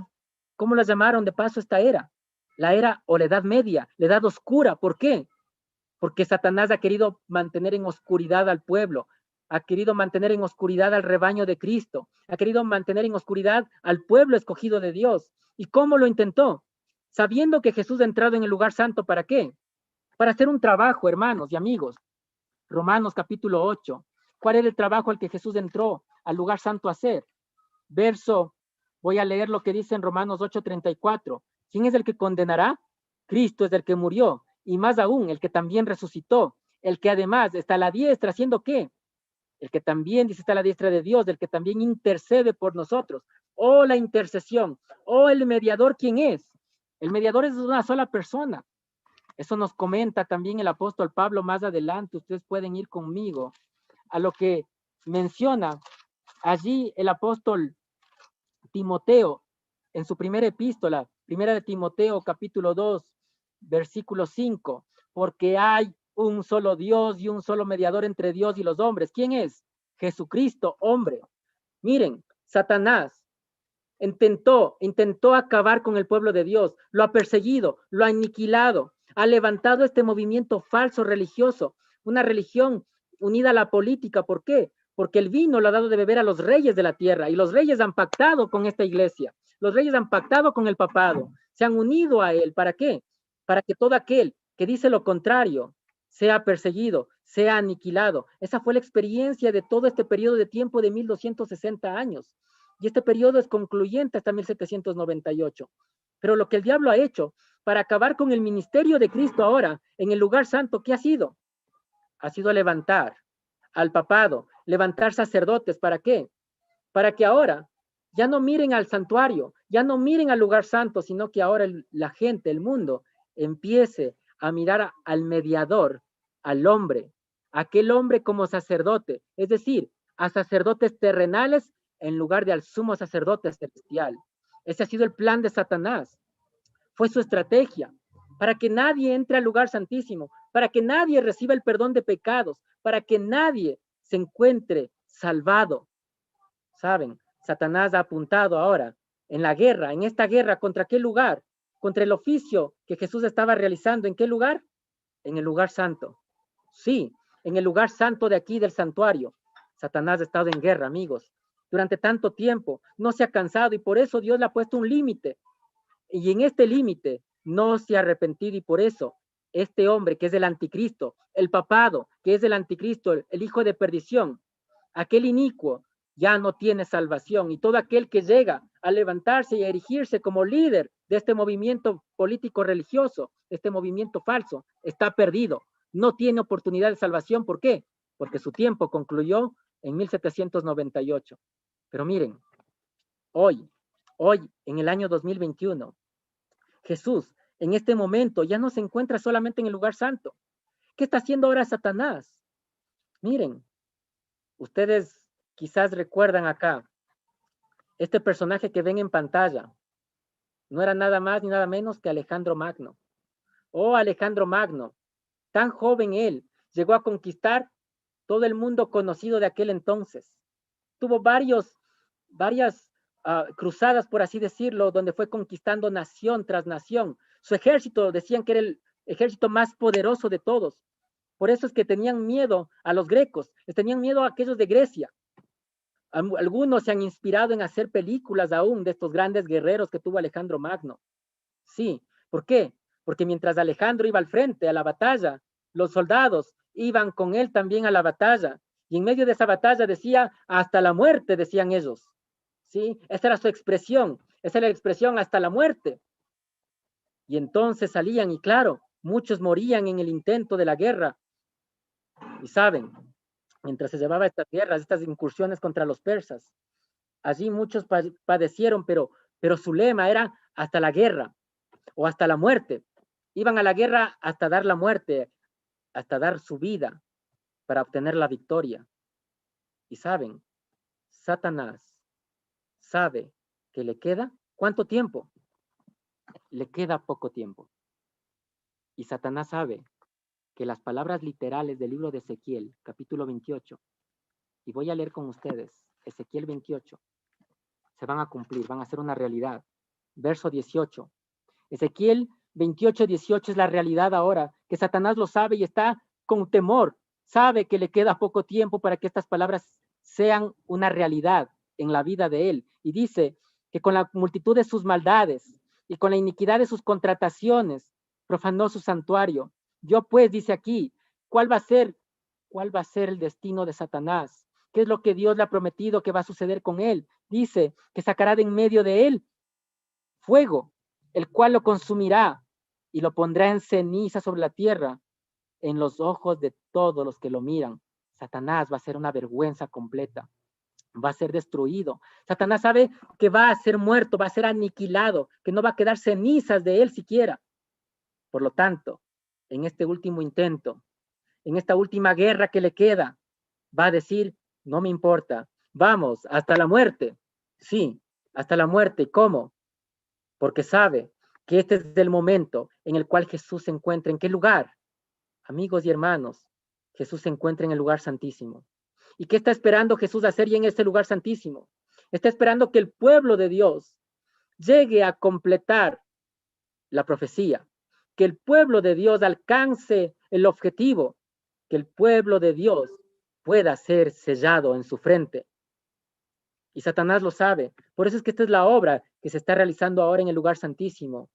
S1: ¿cómo la llamaron de paso esta era? La era o la edad media, la edad oscura. ¿Por qué? Porque Satanás ha querido mantener en oscuridad al pueblo, ha querido mantener en oscuridad al rebaño de Cristo, ha querido mantener en oscuridad al pueblo escogido de Dios. ¿Y cómo lo intentó? Sabiendo que Jesús ha entrado en el lugar santo, ¿para qué? Para hacer un trabajo, hermanos y amigos. Romanos capítulo 8. ¿Cuál era el trabajo al que Jesús entró al lugar santo a hacer? Voy a leer lo que dice en Romanos 8:34. ¿Quién es el que condenará? Cristo es el que murió, y más aún, el que también resucitó, el que además está a la diestra, ¿haciendo qué? El que también dice está a la diestra de Dios, el que también intercede por nosotros. Oh, la intercesión. Oh, el mediador, ¿quién es? El mediador es una sola persona. Eso nos comenta también el apóstol Pablo más adelante. Ustedes pueden ir conmigo a lo que menciona allí el apóstol Timoteo en su primera epístola, primera de Timoteo capítulo 2, versículo 5, porque hay un solo Dios y un solo mediador entre Dios y los hombres. ¿Quién es? Jesucristo, hombre. Miren, Satanás intentó acabar con el pueblo de Dios, lo ha perseguido, lo ha aniquilado, ha levantado este movimiento falso religioso, una religión unida a la política. ¿Por qué? Porque el vino lo ha dado de beber a los reyes de la tierra y los reyes han pactado con esta iglesia, los reyes han pactado con el papado, se han unido a él. ¿Para qué? Para que todo aquel que dice lo contrario sea perseguido, sea aniquilado. Esa fue la experiencia de todo este periodo de tiempo de 1260 años. Y este periodo es concluyente hasta 1798. Pero lo que el diablo ha hecho para acabar con el ministerio de Cristo ahora en el lugar santo, ¿qué ha sido? Ha sido levantar al papado, levantar sacerdotes. ¿Para qué? Para que ahora ya no miren al santuario, ya no miren al lugar santo, sino que ahora la gente, el mundo, empiece a mirar al mediador, al hombre, aquel hombre como sacerdote, es decir, a sacerdotes terrenales en lugar de al sumo sacerdote celestial. Ese ha sido el plan de Satanás. Fue su estrategia, para que nadie entre al lugar santísimo, para que nadie reciba el perdón de pecados, para que nadie se encuentre salvado. ¿Saben? Satanás ha apuntado ahora en la guerra, en esta guerra, ¿contra qué lugar? Contra el oficio que Jesús estaba realizando. ¿En qué lugar? En el lugar santo. Sí, en el lugar santo de aquí del santuario. Satanás ha estado en guerra, amigos. Durante tanto tiempo, no se ha cansado y por eso Dios le ha puesto un límite. Y en este límite no se ha arrepentido y por eso este hombre que es el anticristo, el papado que es el anticristo, el hijo de perdición, aquel inicuo ya no tiene salvación, y todo aquel que llega a levantarse y a erigirse como líder de este movimiento político religioso, este movimiento falso, está perdido, no tiene oportunidad de salvación. ¿Por qué? Porque su tiempo concluyó en 1798. Pero miren, hoy, en el año 2021, Jesús en este momento ya no se encuentra solamente en el lugar santo. ¿Qué está haciendo ahora Satanás? Miren, ustedes quizás recuerdan acá, este personaje que ven en pantalla no era nada más ni nada menos que Alejandro Magno. Oh, Alejandro Magno, tan joven él, llegó a conquistar todo el mundo conocido de aquel entonces. Tuvo varias cruzadas, por así decirlo, donde fue conquistando nación tras nación. Su ejército decían que era el ejército más poderoso de todos. Por eso es que tenían miedo a los grecos, les tenían miedo a aquellos de Grecia. Algunos se han inspirado en hacer películas aún de estos grandes guerreros que tuvo Alejandro Magno. Sí, ¿por qué? Porque mientras Alejandro iba al frente a la batalla, los soldados iban con él también a la batalla. Y en medio de esa batalla decía, hasta la muerte, decían ellos. ¿Sí? Esa era su expresión, esa era la expresión hasta la muerte. Y entonces salían y claro, muchos morían en el intento de la guerra. Y saben, mientras se llevaba estas guerras, estas incursiones contra los persas, allí muchos padecieron, pero su lema era hasta la guerra o hasta la muerte. Iban a la guerra hasta dar la muerte, hasta dar su vida para obtener la victoria. Y saben, Satanás sabe que le queda, ¿cuánto tiempo? Le queda poco tiempo. Y Satanás sabe que las palabras literales del libro de Ezequiel, capítulo 28, y voy a leer con ustedes, Ezequiel 28, se van a cumplir, van a ser una realidad. Verso 18. Ezequiel 28, 18 es la realidad ahora, que Satanás lo sabe y está con temor. Sabe que le queda poco tiempo para que estas palabras sean una realidad en la vida de él. Y dice que con la multitud de sus maldades y con la iniquidad de sus contrataciones, profanó su santuario. Yo pues, dice aquí, ¿cuál va a ser? ¿Cuál va a ser el destino de Satanás? ¿Qué es lo que Dios le ha prometido que va a suceder con él? Dice que sacará de en medio de él fuego, el cual lo consumirá y lo pondrá en ceniza sobre la tierra en los ojos de todos los que lo miran. Satanás va a ser una vergüenza completa, va a ser destruido. Satanás sabe que va a ser muerto, va a ser aniquilado, que no va a quedar cenizas de él siquiera. Por lo tanto, en este último intento, en esta última guerra que le queda, va a decir, no me importa, vamos, hasta la muerte. Sí, hasta la muerte. ¿Cómo? Porque sabe que este es el momento en el cual Jesús se encuentra. ¿En qué lugar? Amigos y hermanos, Jesús se encuentra en el lugar santísimo. ¿Y qué está esperando Jesús hacer ya en este lugar santísimo? Está esperando que el pueblo de Dios llegue a completar la profecía, que el pueblo de Dios alcance el objetivo, que el pueblo de Dios pueda ser sellado en su frente. Y Satanás lo sabe. Por eso es que esta es la obra que se está realizando ahora en el lugar santísimo.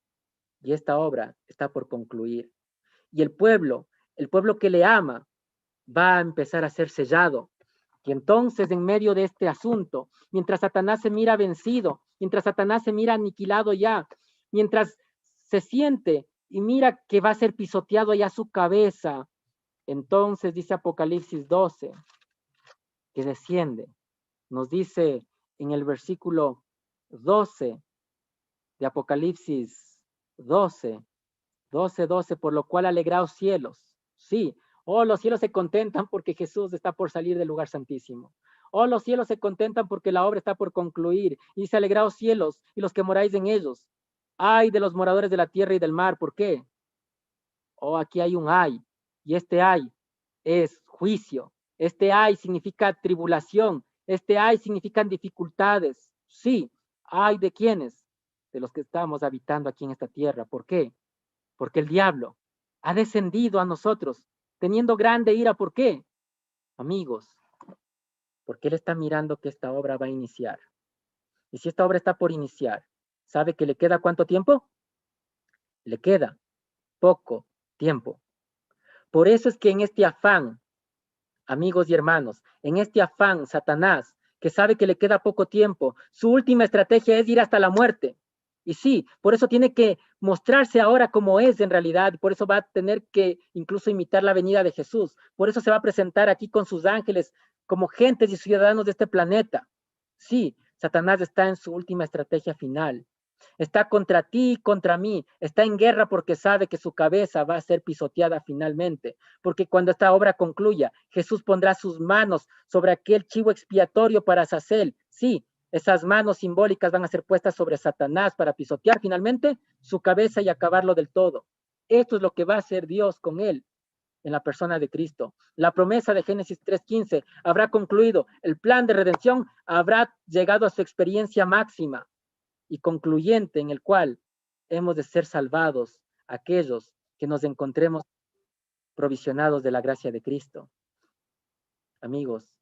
S1: Y esta obra está por concluir. Y el pueblo que le ama, va a empezar a ser sellado. Y entonces, en medio de este asunto, mientras Satanás se mira vencido, mientras Satanás se mira aniquilado ya, mientras se siente y mira que va a ser pisoteado ya su cabeza, entonces dice Apocalipsis 12, que desciende. Nos dice en el versículo 12 de Apocalipsis 12, 12, por lo cual alegraos cielos. Sí, oh, los cielos se contentan porque Jesús está por salir del lugar santísimo. Oh, los cielos se contentan porque la obra está por concluir. Y dice, alegraos cielos y los que moráis en ellos. Ay de los moradores de la tierra y del mar. ¿Por qué? Oh, aquí hay un ay. Y este ay es juicio. Este ay significa tribulación. Este ay significan dificultades. Sí, ay de quienes, de los que estamos habitando aquí en esta tierra. ¿Por qué? Porque el diablo ha descendido a nosotros, teniendo grande ira. ¿Por qué? Amigos, porque él está mirando que esta obra va a iniciar. Y si esta obra está por iniciar, ¿sabe que le queda cuánto tiempo? Le queda poco tiempo. Por eso es que en este afán, amigos y hermanos, en este afán, Satanás, que sabe que le queda poco tiempo, su última estrategia es ir hasta la muerte. Y sí, por eso tiene que mostrarse ahora como es en realidad, por eso va a tener que incluso imitar la venida de Jesús, por eso se va a presentar aquí con sus ángeles como gentes y ciudadanos de este planeta. Sí, Satanás está en su última estrategia final. Está contra ti y contra mí. Está en guerra porque sabe que su cabeza va a ser pisoteada finalmente. Porque cuando esta obra concluya, Jesús pondrá sus manos sobre aquel chivo expiatorio para Azazel. Sí, esas manos simbólicas van a ser puestas sobre Satanás para pisotear finalmente su cabeza y acabarlo del todo. Esto es lo que va a hacer Dios con él en la persona de Cristo. La promesa de Génesis 3:15 habrá concluido. El plan de redención habrá llegado a su experiencia máxima y concluyente, en el cual hemos de ser salvados aquellos que nos encontremos provisionados de la gracia de Cristo. Amigos,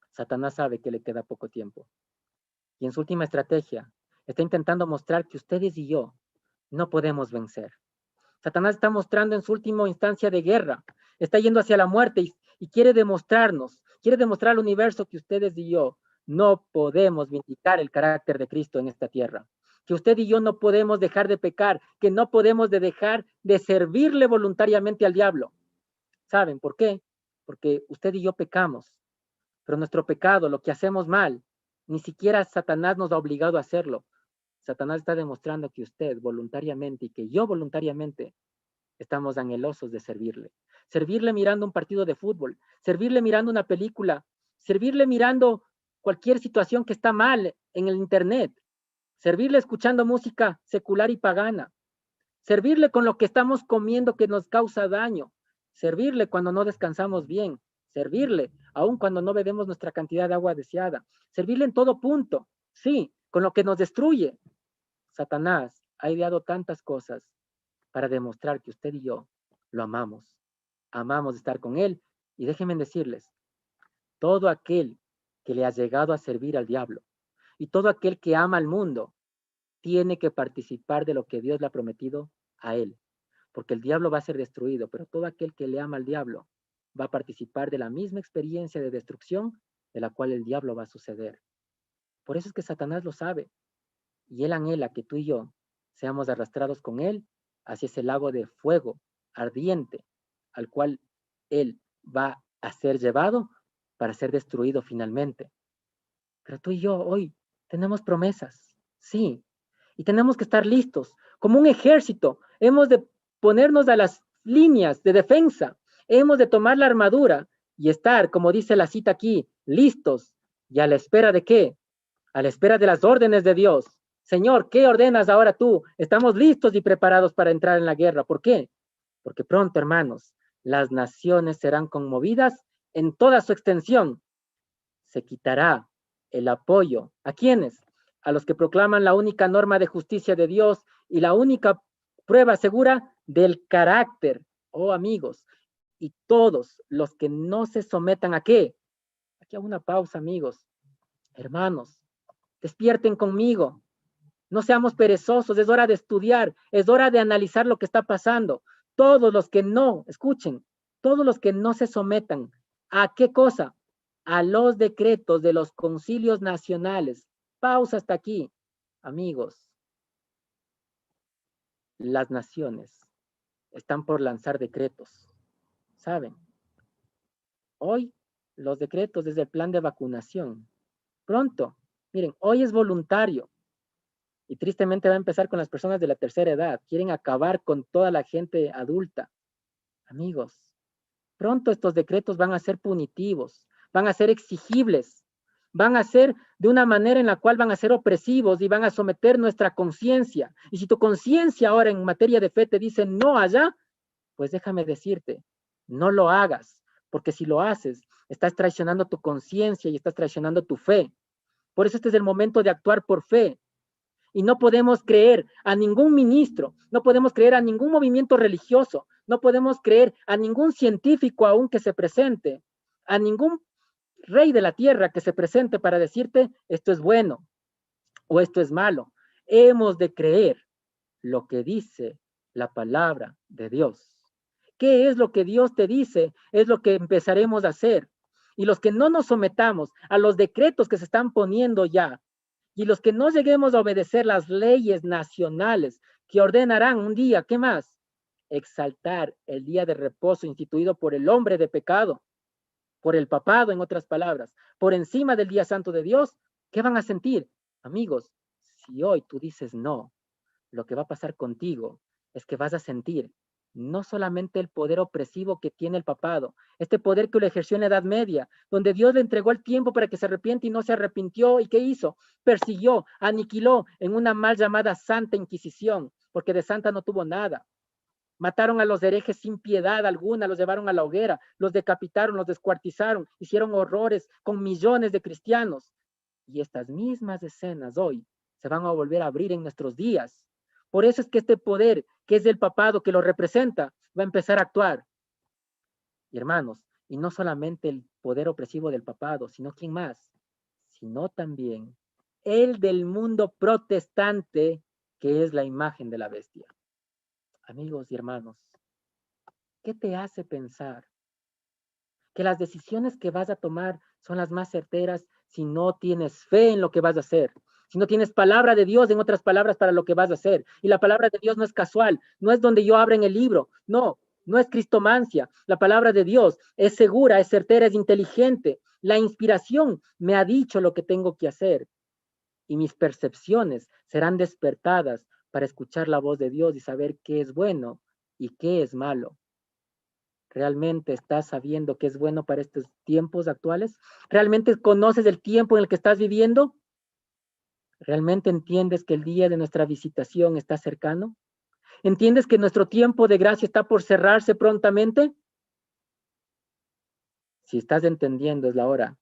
S1: Satanás sabe que le queda poco tiempo y en su última estrategia está intentando mostrar que ustedes y yo no podemos vencer. Satanás está mostrando en su última instancia de guerra, está yendo hacia la muerte y quiere demostrarnos, quiere demostrar al universo que ustedes y yo no podemos vindicar el carácter de Cristo en esta tierra, que usted y yo no podemos dejar de pecar, que no podemos dejar de servirle voluntariamente al diablo. ¿Saben por qué? Porque usted y yo pecamos, pero nuestro pecado, lo que hacemos mal, ni siquiera Satanás nos ha obligado a hacerlo. Satanás está demostrando que usted voluntariamente y que yo voluntariamente estamos anhelosos de servirle. Servirle mirando un partido de fútbol, servirle mirando una película, servirle mirando cualquier situación que está mal en el internet, servirle escuchando música secular y pagana, servirle con lo que estamos comiendo que nos causa daño, servirle cuando no descansamos bien, servirle aun cuando no bebemos nuestra cantidad de agua deseada, servirle en todo punto, sí, con lo que nos destruye. Satanás ha ideado tantas cosas para demostrar que usted y yo lo amamos. Amamos estar con él. Y déjenme decirles, todo aquel que le ha llegado a servir al diablo y todo aquel que ama al mundo tiene que participar de lo que Dios le ha prometido a él. Porque el diablo va a ser destruido, pero todo aquel que le ama al diablo va a participar de la misma experiencia de destrucción de la cual el diablo va a suceder. Por eso es que Satanás lo sabe y él anhela que tú y yo seamos arrastrados con él hacia ese lago de fuego ardiente al cual él va a ser llevado para ser destruido finalmente. Pero tú y yo hoy tenemos promesas, sí, y tenemos que estar listos como un ejército. Hemos de ponernos a las líneas de defensa, hemos de tomar la armadura y estar, como dice la cita aquí, listos y a la espera de qué, a la espera de las órdenes de Dios. Señor, ¿qué ordenas ahora tú? Estamos listos y preparados para entrar en la guerra. ¿Por qué? Porque pronto, hermanos, las naciones serán conmovidas en toda su extensión. Se quitará el apoyo. ¿A quiénes? A los que proclaman la única norma de justicia de Dios y la única prueba segura del carácter. Oh, amigos, y todos los que no se sometan a qué. Aquí hago una pausa, amigos. Hermanos, despierten conmigo. No seamos perezosos, es hora de estudiar, es hora de analizar lo que está pasando. Todos los que no, escuchen, todos los que no se sometan, ¿a qué cosa? A los decretos de los concilios nacionales. Pausa hasta aquí. Amigos, las naciones están por lanzar decretos, ¿saben? Hoy los decretos desde el plan de vacunación. Pronto, miren, hoy es voluntario. Y tristemente va a empezar con las personas de la tercera edad. Quieren acabar con toda la gente adulta. Amigos, pronto estos decretos van a ser punitivos, van a ser exigibles, van a ser de una manera en la cual van a ser opresivos y van a someter nuestra conciencia. Y si tu conciencia ahora en materia de fe te dice no allá, pues déjame decirte, no lo hagas, porque si lo haces, estás traicionando tu conciencia y estás traicionando tu fe. Por eso este es el momento de actuar por fe. Y no podemos creer a ningún ministro, no podemos creer a ningún movimiento religioso, no podemos creer a ningún científico aún que se presente, a ningún rey de la tierra que se presente para decirte esto es bueno o esto es malo. Hemos de creer lo que dice la palabra de Dios. qué es lo que Dios te dice, es lo que empezaremos a hacer. Y los que no nos sometamos a los decretos que se están poniendo ya, y los que no lleguemos a obedecer las leyes nacionales que ordenarán un día, ¿qué más? Exaltar el día de reposo instituido por el hombre de pecado, por el papado, en otras palabras, por encima del día santo de Dios, ¿qué van a sentir? Amigos, si hoy tú dices no, lo que va a pasar contigo es que vas a sentir no solamente el poder opresivo que tiene el papado, este poder que lo ejerció en la Edad Media, donde Dios le entregó el tiempo para que se arrepiente y no se arrepintió. ¿Y qué hizo? Persiguió, aniquiló en una mal llamada Santa Inquisición, porque de santa no tuvo nada. Mataron a los herejes sin piedad alguna, los llevaron a la hoguera, los decapitaron, los descuartizaron, hicieron horrores con millones de cristianos. Y estas mismas escenas hoy se van a volver a abrir en nuestros días. Por eso es que este poder, que es del papado, que lo representa, va a empezar a actuar. Y hermanos, y no solamente el poder opresivo del papado, sino ¿quién más? Sino también el del mundo protestante, que es la imagen de la bestia. Amigos y hermanos, ¿qué te hace pensar que las decisiones que vas a tomar son las más certeras si no tienes fe en lo que vas a hacer? Si no tienes palabra de Dios, en otras palabras, para lo que vas a hacer. Y la palabra de Dios no es casual, no es donde yo abra en el libro, no, no es cristomancia. La palabra de Dios es segura, es certera, es inteligente. La inspiración me ha dicho lo que tengo que hacer y mis percepciones serán despertadas para escuchar la voz de Dios y saber qué es bueno y qué es malo. ¿Realmente estás sabiendo qué es bueno para estos tiempos actuales? ¿Realmente conoces el tiempo en el que estás viviendo? ¿Realmente entiendes que el día de nuestra visitación está cercano? ¿Entiendes que nuestro tiempo de gracia está por cerrarse prontamente? Si estás entendiendo, es la hora.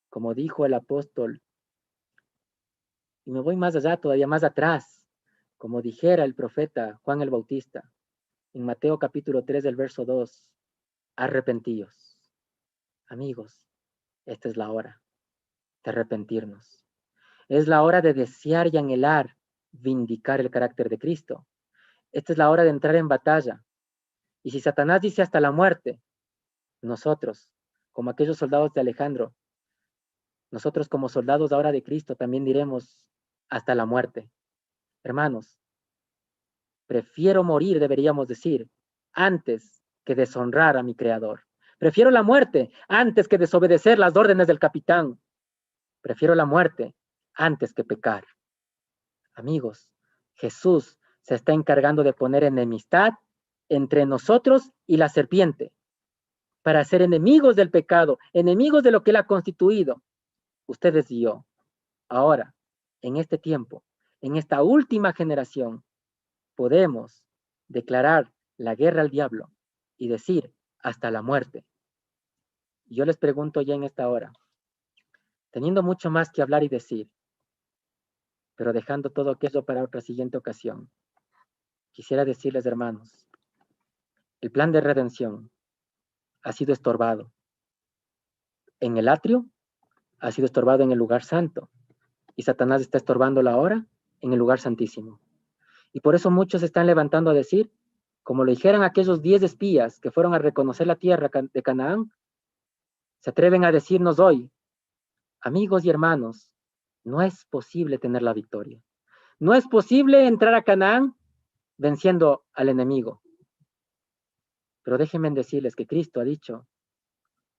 S1: Como dijo el apóstol, y me voy más allá, todavía más atrás, como dijera el profeta Juan el Bautista, en Mateo capítulo 3 del verso 2, arrepentíos. Amigos, esta es la hora de arrepentirnos. Es la hora de desear y anhelar vindicar el carácter de Cristo. Esta es la hora de entrar en batalla. Y si Satanás dice hasta la muerte, nosotros, como aquellos soldados de Alejandro, nosotros como soldados ahora de Cristo también diremos hasta la muerte. Hermanos, prefiero morir, deberíamos decir, antes que deshonrar a mi Creador. Prefiero la muerte antes que desobedecer las órdenes del capitán. Prefiero la muerte antes que pecar. Amigos, Jesús se está encargando de poner enemistad entre nosotros y la serpiente, para ser enemigos del pecado, enemigos de lo que Él ha constituido, ustedes y yo. Ahora, en este tiempo, en esta última generación, podemos declarar la guerra al diablo y decir hasta la muerte. Yo les pregunto ya en esta hora, teniendo mucho más que hablar y decir, pero dejando todo aquello para otra siguiente ocasión, quisiera decirles, hermanos, el plan de redención ha sido estorbado en el atrio, ha sido estorbado en el lugar santo, y Satanás está estorbándolo ahora en el lugar santísimo. Y por eso muchos se están levantando a decir, como lo dijeron aquellos 10 espías que fueron a reconocer la tierra de Canaán, se atreven a decirnos hoy, amigos y hermanos, no es posible tener la victoria. No es posible entrar a Canaán venciendo al enemigo. Pero déjenme decirles que Cristo ha dicho,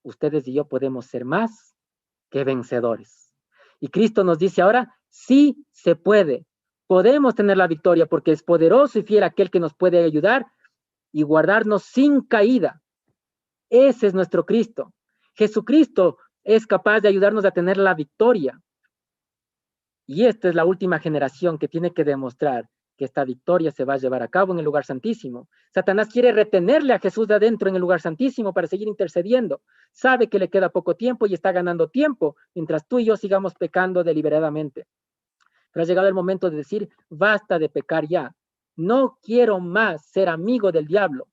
S1: ustedes y yo podemos ser más que vencedores. Y Cristo nos dice ahora, sí se puede. Podemos tener la victoria porque es poderoso y fiel aquel que nos puede ayudar y guardarnos sin caída. Ese es nuestro Cristo. Jesucristo es capaz de ayudarnos a tener la victoria. Y esta es la última generación que tiene que demostrar que esta victoria se va a llevar a cabo en el lugar santísimo. Satanás quiere retenerle a Jesús de adentro en el lugar santísimo para seguir intercediendo. Sabe que le queda poco tiempo y está ganando tiempo mientras tú y yo sigamos pecando deliberadamente. Pero ha llegado el momento de decir, basta de pecar ya. No quiero más ser amigo del diablo.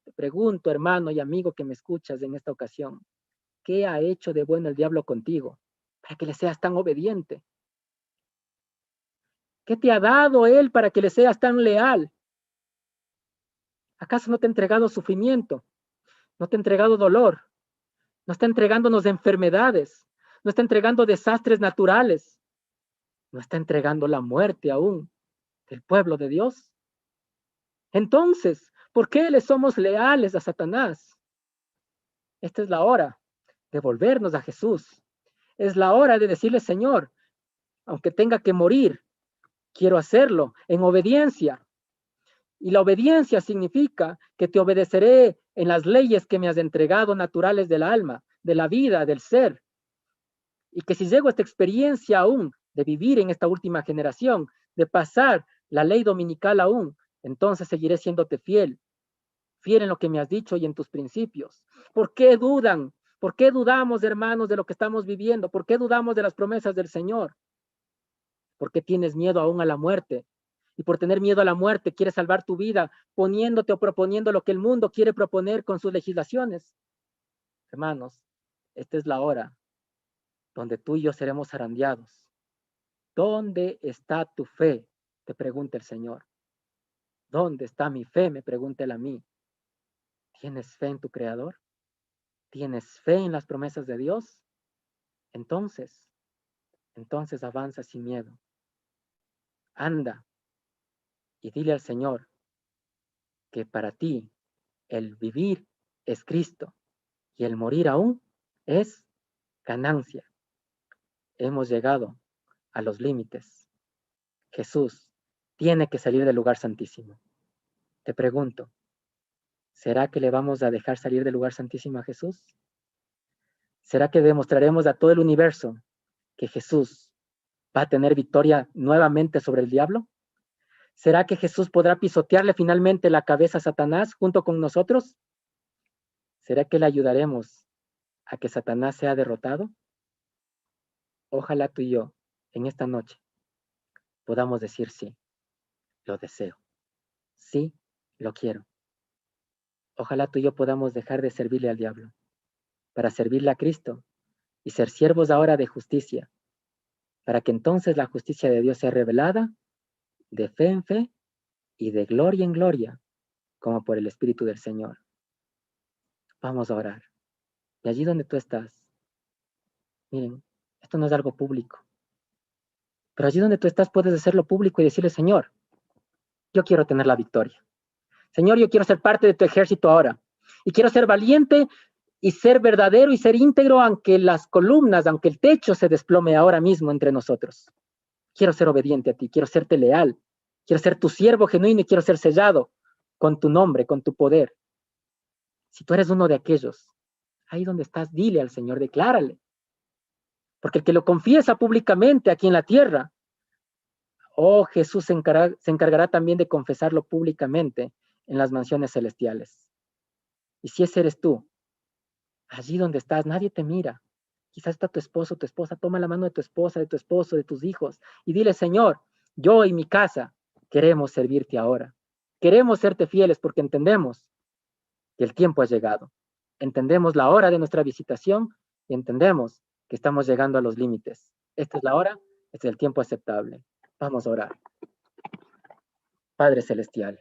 S1: Te pregunto, hermano y amigo que me escuchas en esta ocasión, ¿qué ha hecho de bueno el diablo contigo para que le seas tan obediente? ¿Qué te ha dado él para que le seas tan leal? ¿Acaso no te ha entregado sufrimiento? ¿No te ha entregado dolor? ¿No está entregándonos enfermedades? ¿No está entregando desastres naturales? ¿No está entregando la muerte aún del pueblo de Dios? Entonces, ¿por qué le somos leales a Satanás? Esta es la hora de volvernos a Jesús. Es la hora de decirle, Señor, aunque tenga que morir, quiero hacerlo en obediencia. Y la obediencia significa que te obedeceré en las leyes que me has entregado naturales del alma, de la vida, del ser. Y que si llego a esta experiencia aún de vivir en esta última generación, de pasar la ley dominical aún, entonces seguiré siéndote fiel, fiel en lo que me has dicho y en tus principios. ¿Por qué dudan? ¿Por qué dudamos, hermanos, de lo que estamos viviendo? ¿Por qué dudamos de las promesas del Señor? ¿Por qué tienes miedo aún a la muerte? Y por tener miedo a la muerte, quieres salvar tu vida poniéndote o proponiendo lo que el mundo quiere proponer con sus legislaciones. Hermanos, esta es la hora donde tú y yo seremos zarandeados. ¿Dónde está tu fe? Te pregunta el Señor. ¿Dónde está mi fe? Me pregunta él a mí. ¿Tienes fe en tu Creador? ¿Tienes fe en las promesas de Dios? Entonces avanza sin miedo. Anda y dile al Señor que para ti el vivir es Cristo y el morir aún es ganancia. Hemos llegado a los límites. Jesús tiene que salir del lugar santísimo. Te pregunto, ¿será que le vamos a dejar salir del lugar santísimo a Jesús? ¿Será que demostraremos a todo el universo que Jesús va a tener victoria nuevamente sobre el diablo? ¿Será que Jesús podrá pisotearle finalmente la cabeza a Satanás junto con nosotros? ¿Será que le ayudaremos a que Satanás sea derrotado? Ojalá tú y yo, en esta noche, podamos decir sí, lo deseo. Sí, lo quiero. Ojalá tú y yo podamos dejar de servirle al diablo para servirle a Cristo y ser siervos ahora de justicia, para que entonces la justicia de Dios sea revelada de fe en fe y de gloria en gloria, como por el Espíritu del Señor. Vamos a orar. Y allí donde tú estás, miren, esto no es algo público, pero allí donde tú estás puedes hacerlo público y decirle, Señor, yo quiero tener la victoria. Señor, yo quiero ser parte de tu ejército ahora. Y quiero ser valiente y ser verdadero y ser íntegro aunque las columnas, aunque el techo se desplome ahora mismo entre nosotros. Quiero ser obediente a ti, quiero serte leal, quiero ser tu siervo genuino y quiero ser sellado con tu nombre, con tu poder. Si tú eres uno de aquellos, ahí donde estás, dile al Señor, declárale. Porque el que lo confiesa públicamente aquí en la tierra, oh, Jesús se encargará también de confesarlo públicamente en las mansiones celestiales. Y si ese eres tú, allí donde estás, nadie te mira. Quizás está tu esposo, tu esposa, toma la mano de tu esposa, de tu esposo, de tus hijos y dile, Señor, yo y mi casa queremos servirte ahora. Queremos serte fieles porque entendemos que el tiempo ha llegado. Entendemos la hora de nuestra visitación y entendemos que estamos llegando a los límites. Esta es la hora, este es el tiempo aceptable. Vamos a orar. Padre Celestial,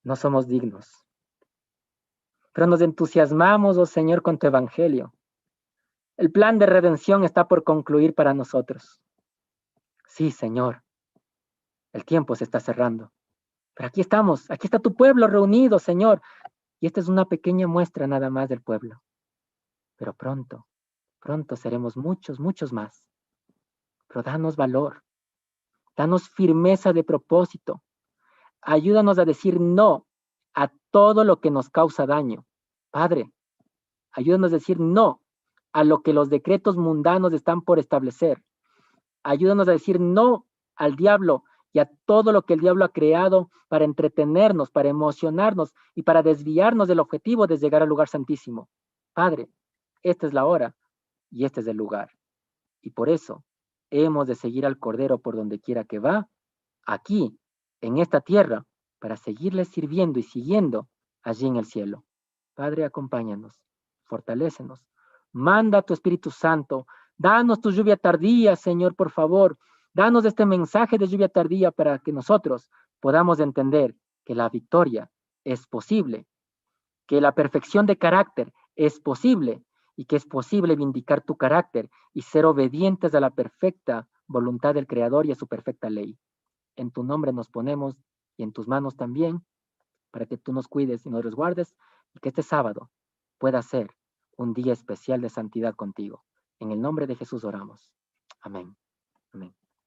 S1: no somos dignos, pero nos entusiasmamos, oh Señor, con tu evangelio. El plan de redención está por concluir para nosotros. Sí, Señor, el tiempo se está cerrando. Pero aquí estamos, aquí está tu pueblo reunido, Señor. Y esta es una pequeña muestra nada más del pueblo. Pero pronto, pronto seremos muchos, muchos más. Pero danos valor, danos firmeza de propósito. Ayúdanos a decir no a todo lo que nos causa daño. Padre, ayúdanos a decir no a lo que los decretos mundanos están por establecer. Ayúdanos a decir no al diablo y a todo lo que el diablo ha creado para entretenernos, para emocionarnos y para desviarnos del objetivo de llegar al lugar santísimo. Padre, esta es la hora y este es el lugar. Y por eso hemos de seguir al Cordero por donde quiera que va, aquí, en esta tierra, para seguirle sirviendo y siguiendo allí en el cielo. Padre, acompáñanos, fortalécenos, manda a tu Espíritu Santo, danos tu lluvia tardía, Señor, por favor, danos este mensaje de lluvia tardía para que nosotros podamos entender que la victoria es posible, que la perfección de carácter es posible y que es posible vindicar tu carácter y ser obedientes a la perfecta voluntad del Creador y a su perfecta ley. En tu nombre nos ponemos y en tus manos también, para que tú nos cuides y nos resguardes y que este sábado pueda ser un día especial de santidad contigo. En el nombre de Jesús oramos. Amén. Amén.